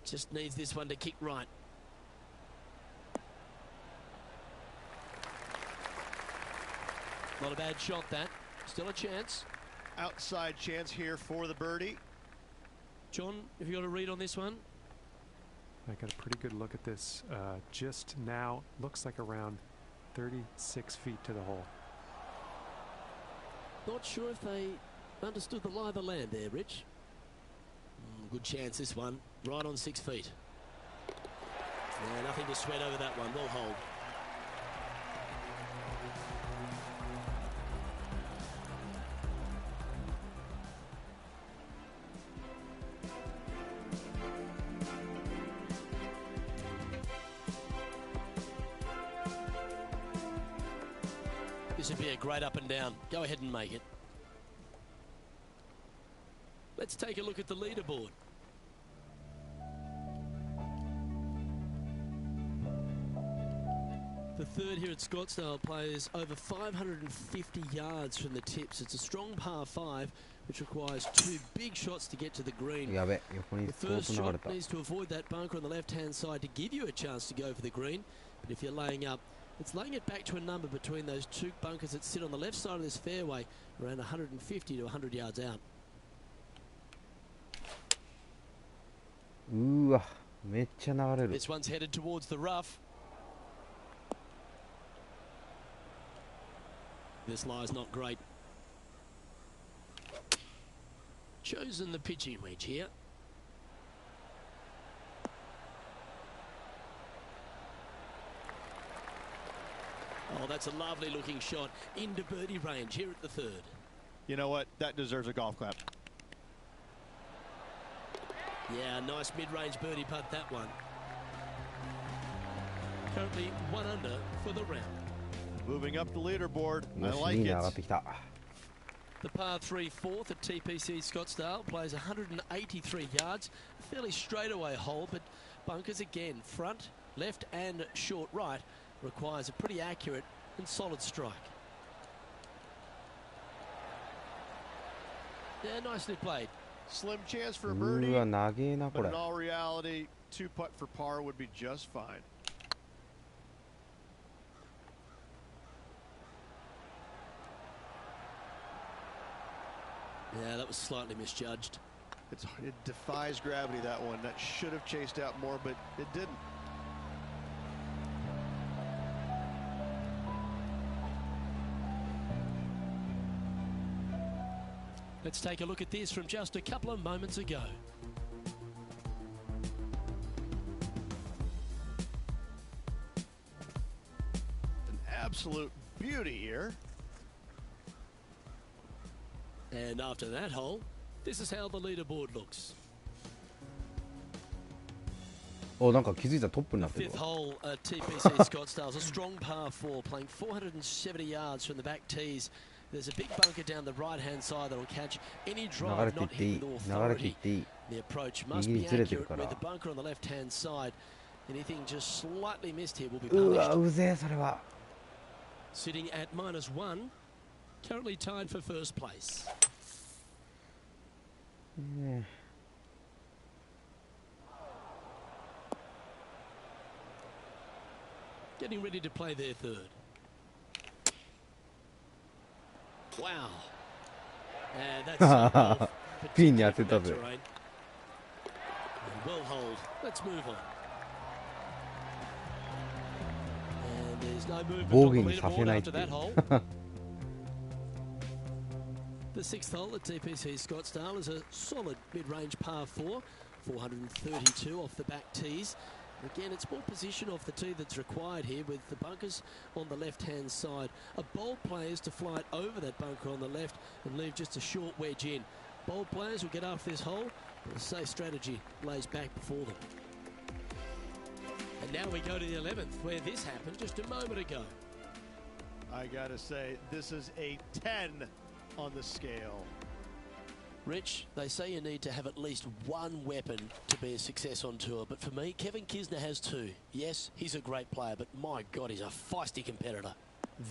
Just needs this one to kick right. Not a bad shot, that. Still a chance. Outside chance here for the birdie. John, have you got a read on this one? I got a pretty good look at this. Just now, looks like around 36 feet to the hole. Not sure if they understood the lie of the land there, Rich. Good chance, this one. Right on 6 feet. Yeah, nothing to sweat over that one. Well hold. This would be a great up and down. Go ahead and make it. Let's take a look at the leaderboard. The third here at Scottsdale plays over 550 yards from the tips. It's a strong par 5, which requires 2 big shots to get to the green. The first shot needs to avoid that bunker on the left-hand side to give you a chance to go for the green. But if you're laying up, it's laying it back to a number between those 2 bunkers that sit on the left side of this fairway, around 150 to 100 yards out. This one's headed towards the rough. This lie's not great. Chosen the pitching wedge here. Oh, that's a lovely looking shot into birdie range here at the third. You know what? That deserves a golf clap. Yeah, nice mid-range birdie putt, that one. Currently 1 under for the round. Moving up the leaderboard. I like it. The par 3 fourth at TPC Scottsdale plays 183 yards. A fairly straightaway hole, but bunkers again, front, left and short right, requires a pretty accurate and solid strike. Yeah, nicely played. Slim chance for a birdie, but in all reality, 2 putt for par would be just fine. Yeah, that was slightly misjudged. It defies gravity, that one. That should have chased out more, but it didn't. Let's take a look at this from just a couple of moments ago. An absolute beauty here. And after that hole, this is how the leaderboard looks. Fifth hole at TPC Scottsdale is a strong par 4, playing 470 yards from the back tees. There's a big bunker down the right-hand side that will catch any drive not hit with authority. The approach must be accurate with the bunker on the left-hand side. Anything just slightly missed here will be punished. Sitting at -1, currently tied for first place. Getting ready to play their third. Wow. And that's terrain. Well hold. Let's move on. And there's no movement on the leaderboard after that hole. The 6th hole at TPC Scottsdale is a solid mid-range par 4, 432 off the back tees. Again, it's more position off the tee that's required here with the bunkers on the left-hand side. A bold player is to fly it over that bunker on the left and leave just a short wedge in. Bold players will get after this hole, but a safe strategy lays back before them. And now we go to the 11th, where this happened just a moment ago. I gotta say, this is a 10 on the scale. Rich, they say you need to have at least one weapon to be a success on tour, but for me, Kevin Kisner has two. Yes, he's a great player, but my God, he's a feisty competitor.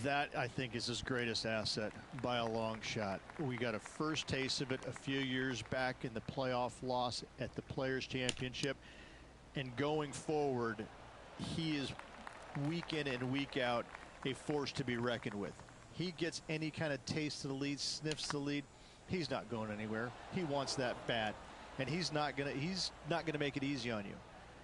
That, I think, is his greatest asset by a long shot. We got a first taste of it a few years back in the playoff loss at the Players' Championship. And going forward, he is week in and week out a force to be reckoned with. He gets any kind of taste of the lead, sniffs the lead. He's not going anywhere. He wants that bat, and he's not gonna make it easy on you.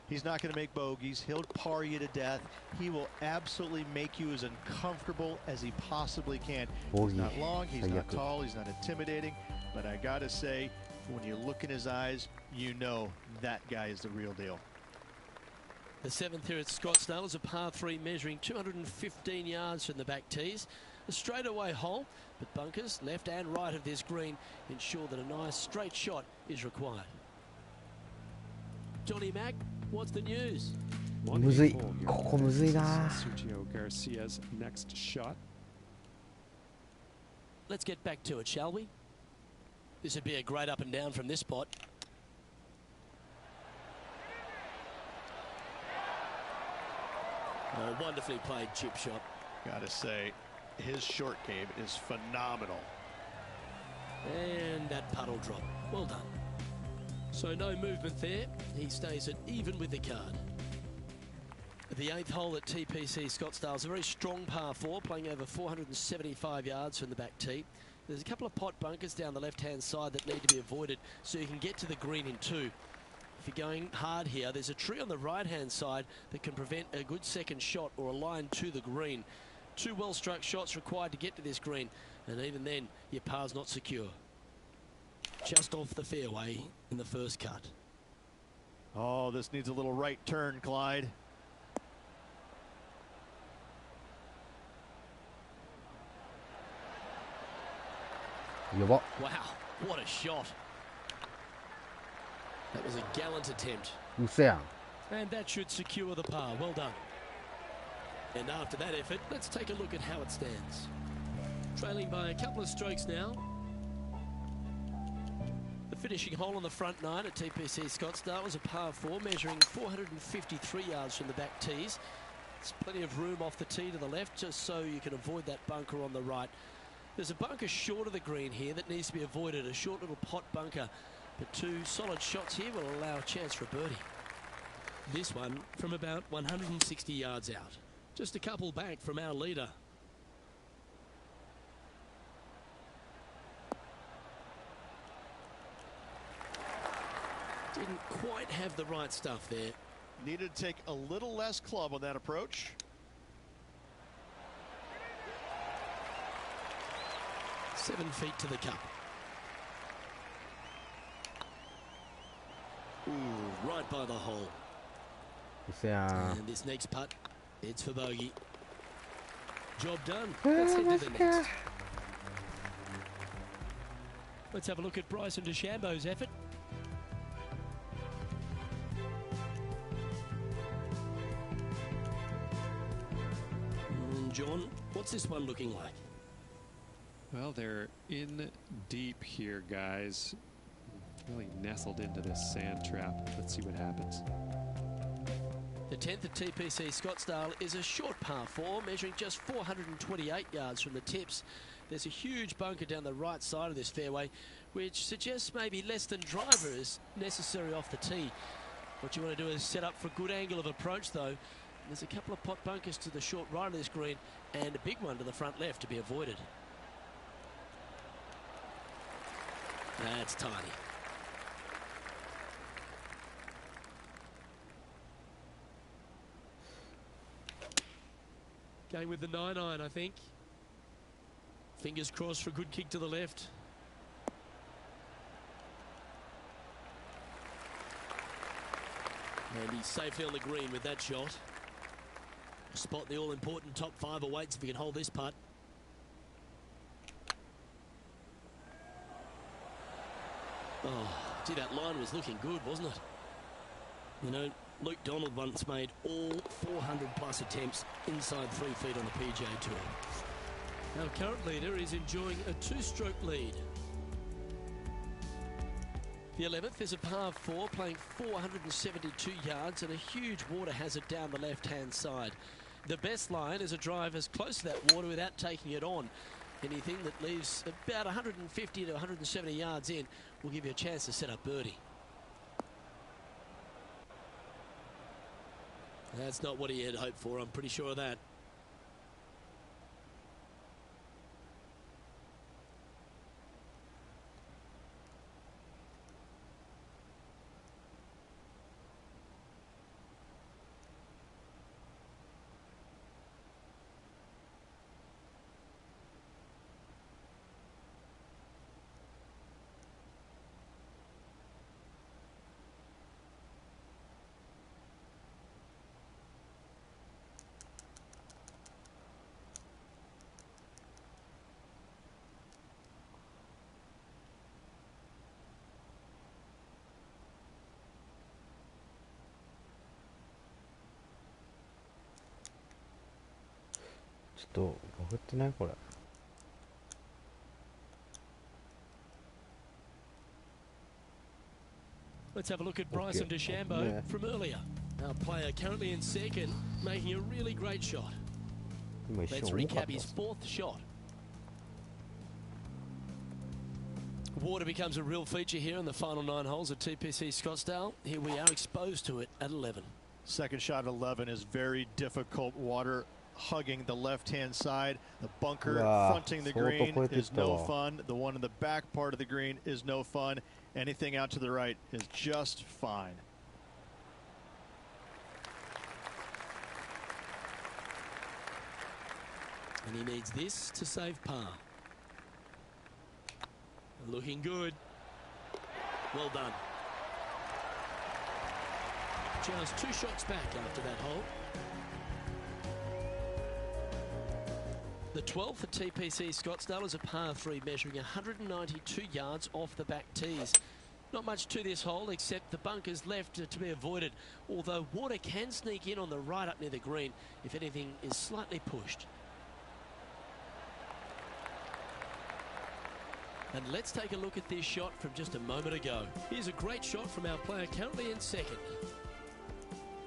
He's not gonna make bogeys. He'll par you to death. He will absolutely make you as uncomfortable as he possibly can. He's not long, he's not tall, he's not intimidating, but I gotta say, when you look in his eyes, you know that guy is the real deal. The seventh here at Scottsdale is a par 3 measuring 215 yards from the back tees. A straightaway hole, but bunkers left and right of this green ensure that a nice straight shot is required. Johnny Mack, what's the news? むずい。ここむずいな。 Sergio Garcia's next shot. Let's get back to it, shall we? This would be a great up and down from this spot. Oh, wonderfully played chip shot. Gotta say, his short game is phenomenal. And that puddle drop. Well done. So no movement there. He stays at even with the card. The eighth hole at TPC Scottsdale is a very strong par 4, playing over 475 yards from the back tee. There's a couple of pot bunkers down the left-hand side that need to be avoided so you can get to the green in two. If you're going hard here, there's a tree on the right-hand side that can prevent a good second shot or a line to the green. Two well-struck shots required to get to this green, and even then, your par's not secure. Just off the fairway in the first cut. Oh, this needs a little right turn, Clyde. Wow, what a shot. That was a gallant attempt. And that should secure the par. Well done. And after that effort, let's take a look at how it stands. Trailing by a couple of strokes now. The finishing hole on the front nine at TPC Scottsdale was a par 4, measuring 453 yards from the back tees. There's plenty of room off the tee to the left, just so you can avoid that bunker on the right. There's a bunker short of the green here that needs to be avoided, a short little pot bunker. But two solid shots here will allow a chance for a birdie. This one from about 160 yards out. Just a couple back from our leader. Didn't quite have the right stuff there. Needed to take a little less club on that approach. Seven feet to the cup. Ooh, right by the hole. And this next putt, it's for bogey. Job done. Let's head to the next. Let's have a look at Bryson DeChambeau's effort. John, what's this one looking like? Well, they're in deep here, guys. Really nestled into this sand trap. Let's see what happens. The 10th at TPC Scottsdale is a short par 4, measuring just 428 yards from the tips. There's a huge bunker down the right side of this fairway, which suggests maybe less than driver is necessary off the tee. What you want to do is set up for a good angle of approach, though. There's a couple of pot bunkers to the short right of this green and a big one to the front left to be avoided. That's tiny. Going with the 9-iron, I think. Fingers crossed for a good kick to the left. And he's safely on the green with that shot. Spot the all-important top 5 awaits if he can hold this putt. Oh, gee, that line was looking good, wasn't it? You know, Luke Donald once made all 400-plus attempts inside 3 feet on the PGA Tour. Our current leader is enjoying a two-stroke lead. The 11th is a par 4, playing 472 yards and a huge water hazard down the left-hand side. The best line is a drive as close to that water without taking it on. Anything that leaves about 150 to 170 yards in will give you a chance to set up birdie. That's not what he had hoped for, I'm pretty sure of that.ちょっとバグってないこれ。Let's have a look at Bryson DeChambeau from earlier. Our player currently in second, making a really great shot. Let's recap his fourth shot. Water becomes a real feature here in the final 9 holes at TPC Scottsdale. Here we are exposed to it at 11. Second shot at 11 is very difficult. Water hugging the left-hand side. The bunker fronting the green is no fun. The one in the back part of the green is no fun. Anything out to the right is just fine. And he needs this to save par. Looking good. Well done. Just 2 shots back after that hole. The 12th at TPC Scottsdale is a par 3 measuring 192 yards off the back tees. Not much to this hole except the bunkers left to be avoided, although water can sneak in on the right up near the green if anything is slightly pushed. And let's take a look at this shot from just a moment ago. Here's a great shot from our player currently in second.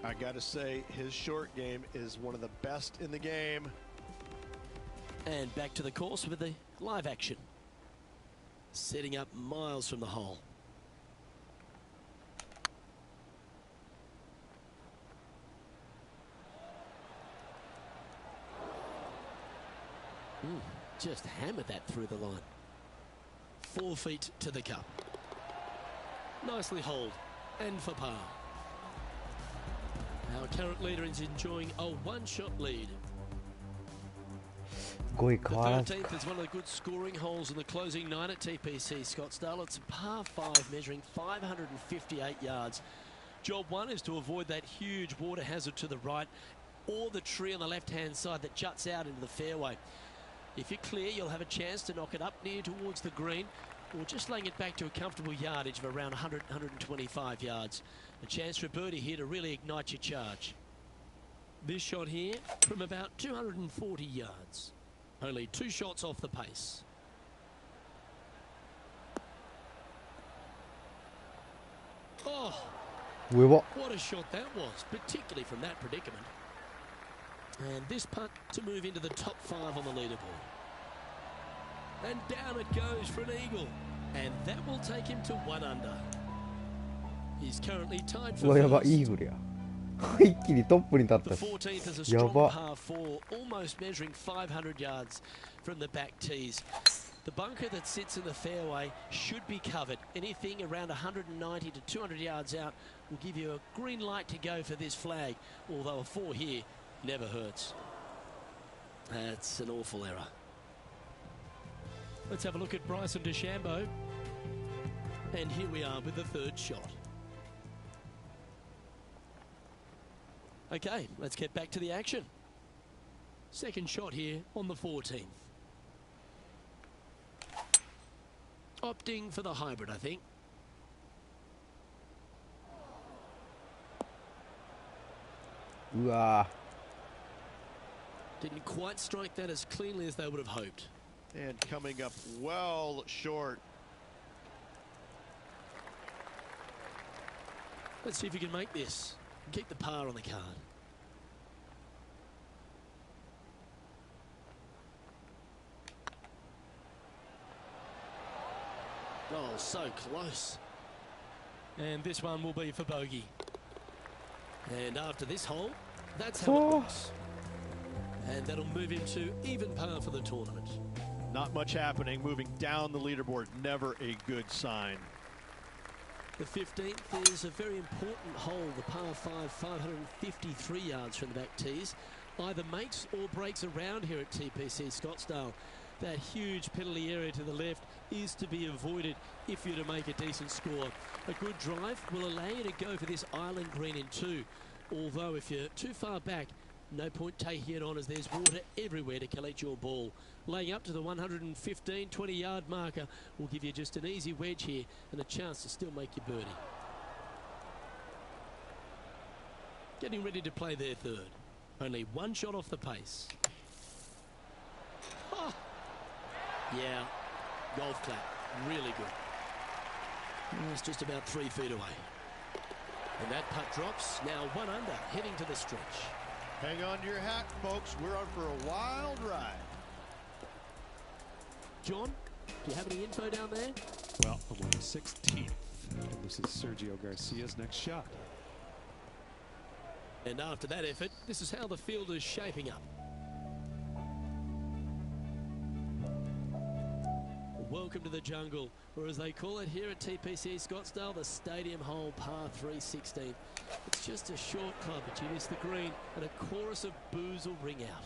I gotta say, his short game is one of the best in the game. And back to the course with the live action. Setting up miles from the hole. Just hammered that through the line. 4 feet to the cup. Nicely holed and for par. Our current leader is enjoying a 1-shot lead. The 13th is one of the good scoring holes in the closing 9 at TPC Scottsdale. It's a par 5 measuring 558 yards. Job 1 is to avoid that huge water hazard to the right or the tree on the left-hand side that juts out into the fairway. If you're clear, you'll have a chance to knock it up near towards the green or just laying it back to a comfortable yardage of around 100, 125 yards. A chance for a birdie here to really ignite your charge. This shot here from about 240 yards. Only 2 shots off the pace. Oh, what a shot that was, particularly from that predicament. And this putt to move into the top 5 on the leaderboard. And down it goes for an eagle. And that will take him to 1 under. He's currently tied for first. The 14th is a strong par 4, almost measuring 500 yards from the back tees. The bunker that sits in the fairway should be covered. Anything around 190 to 200 yards out will give you a green light to go for this flag, although a 4 here never hurts. That's an awful error. Let's have a look at Bryson DeChambeau. And here we are with the 3rd shot. Okay, let's get back to the action. Second shot here on the 14th. Opting for the hybrid, I think. Didn't quite strike that as cleanly as they would have hoped. And coming up well short. Let's see if you can make this. Keep the par on the card. Oh, so close. And this one will be for bogey. And after this hole, that's how it looks. And that'll move him to even par for the tournament. Not much happening. Moving down the leaderboard, never a good sign. The 15th is a very important hole, the par 5, 553 yards from the back tees. Either makes or breaks around here at TPC Scottsdale. That huge penalty area to the left is to be avoided if you're to make a decent score. A good drive will allow you to go for this island green in 2. Although if you're too far back, no point taking it on as there's water everywhere to collect your ball. Laying up to the 115, 20-yard marker will give you just an easy wedge here and a chance to still make your birdie. Getting ready to play their third. Only one shot off the pace. Oh. Yeah, golf clap. Really good. It's just about 3 feet away. And that putt drops. Now 1 under, heading to the stretch. Hang on to your hat, folks. We're on for a wild ride. John, do you have any info down there? Well, I'm on the 16th. And this is Sergio Garcia's next shot. And after that effort, this is how the field is shaping up. Welcome to the jungle, or as they call it here at TPC Scottsdale, the stadium hole par 316. It's just a short club, but you miss the green, and a chorus of boos will ring out.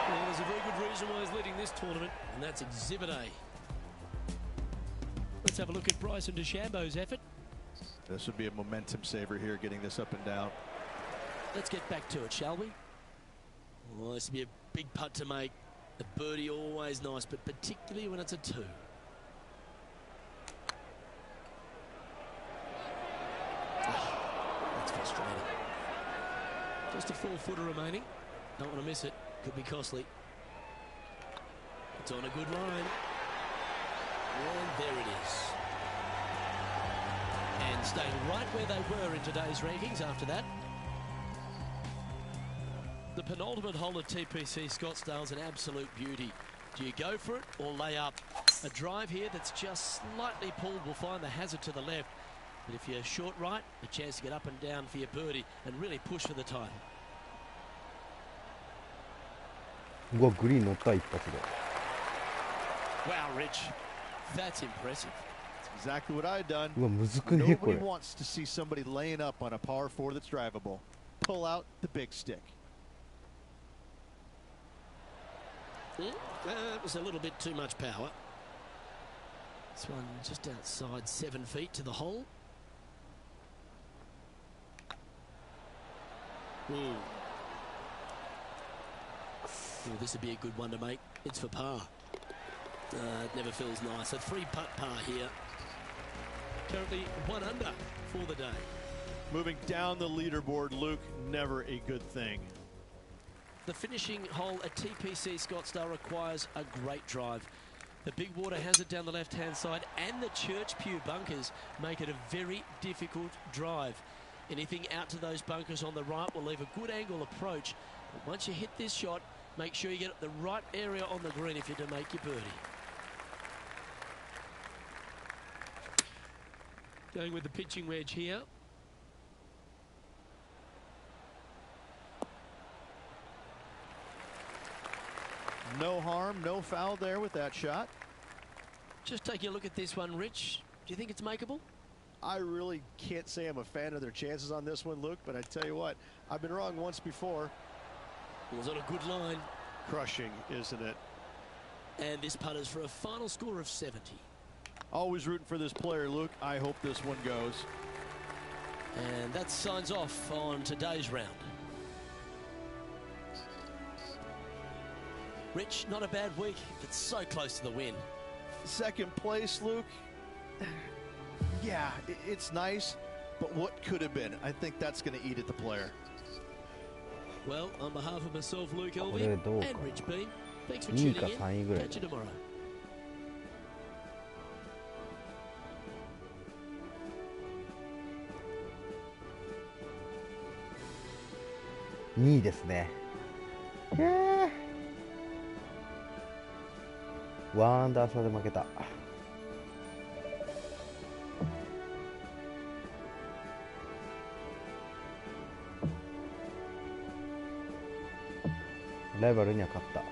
Well, there's a very good reason why he's leading this tournament, and that's Exhibit A. Let's have a look at Bryson DeChambeau's effort. This would be a momentum saver here, getting this up and down. Let's get back to it, shall we? Well, this would be a big putt to make. A birdie always nice, but particularly when it's a 2. Oh, that's frustrating. Just a 4-footer remaining. Don't want to miss it. Could be costly. It's on a good line. And there it is. And staying right where they were in today's rankings after that. The penultimate hole at TPC Scottsdale is an absolute beauty. Do you go for it or lay up? A drive here that's just slightly pulled will find the hazard to the left. But if you're short right, a chance to get up and down for your birdie and really push for the title. うわ、グリーン乗った一発で。 Wow, Rich. That's impressive. That's exactly what I'd done. うわ、むずくねこ Nobody れ。 wants to see somebody laying up on a par 4 that's drivable. Pull out the big stick. It was a little bit too much power. This one just outside 7 feet to the hole. Ooh, this would be a good one to make. It's for par. It never feels nice. A 3-putt par here. Currently 1 under for the day. Moving down the leaderboard, Luke, never a good thing. The finishing hole at TPC Scottsdale requires a great drive. The big water hazard down the left-hand side and the Church Pew bunkers make it a very difficult drive. Anything out to those bunkers on the right will leave a good angle approach. But once you hit this shot, make sure you get at the right area on the green if you're to make your birdie. Going with the pitching wedge here. No harm, no foul there with that shot. Just taking a look at this one, Rich. Do you think it's makeable? I really can't say I'm a fan of their chances on this one, Luke, but I tell you what, I've been wrong once before. It was on a good line. Crushing, isn't it? And this putt is for a final score of 70. Always rooting for this player, Luke. I hope this one goes. And that signs off on today's round. Rich, not a bad week, but so close to the win. Second place, Luke. Yeah, it's nice, but what could have been. I think that's going to eat at the player. Well, on behalf of myself, Luke こ Elvey, れどうか and Rich Bean, thanks for 2位 tuning か in. 3位ぐらい Catch you tomorrow. 2位ですね。1アンダー差で負けた。ライバルには勝った。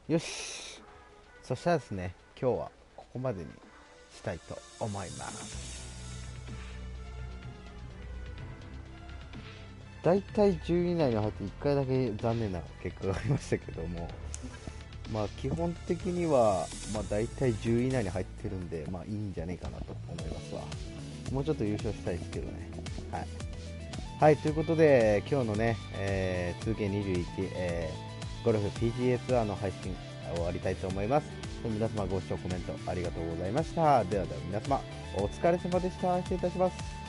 よし、そしたらですね、今日はここまでにしたいと思います。だいたい10位以内に入って1回だけ残念な結果がありましたけども、まあ基本的にはまあだいたい10位以内に入ってるんで、まあいいんじゃねえかなと思いますわ。もうちょっと優勝したいですけどね。はい、はい、ということで今日のね、2K21、ゴルフ PGA ツアーの配信終わりたいと思います。皆様ご視聴コメントありがとうございました。ではでは皆様お疲れ様でした。失礼いたします。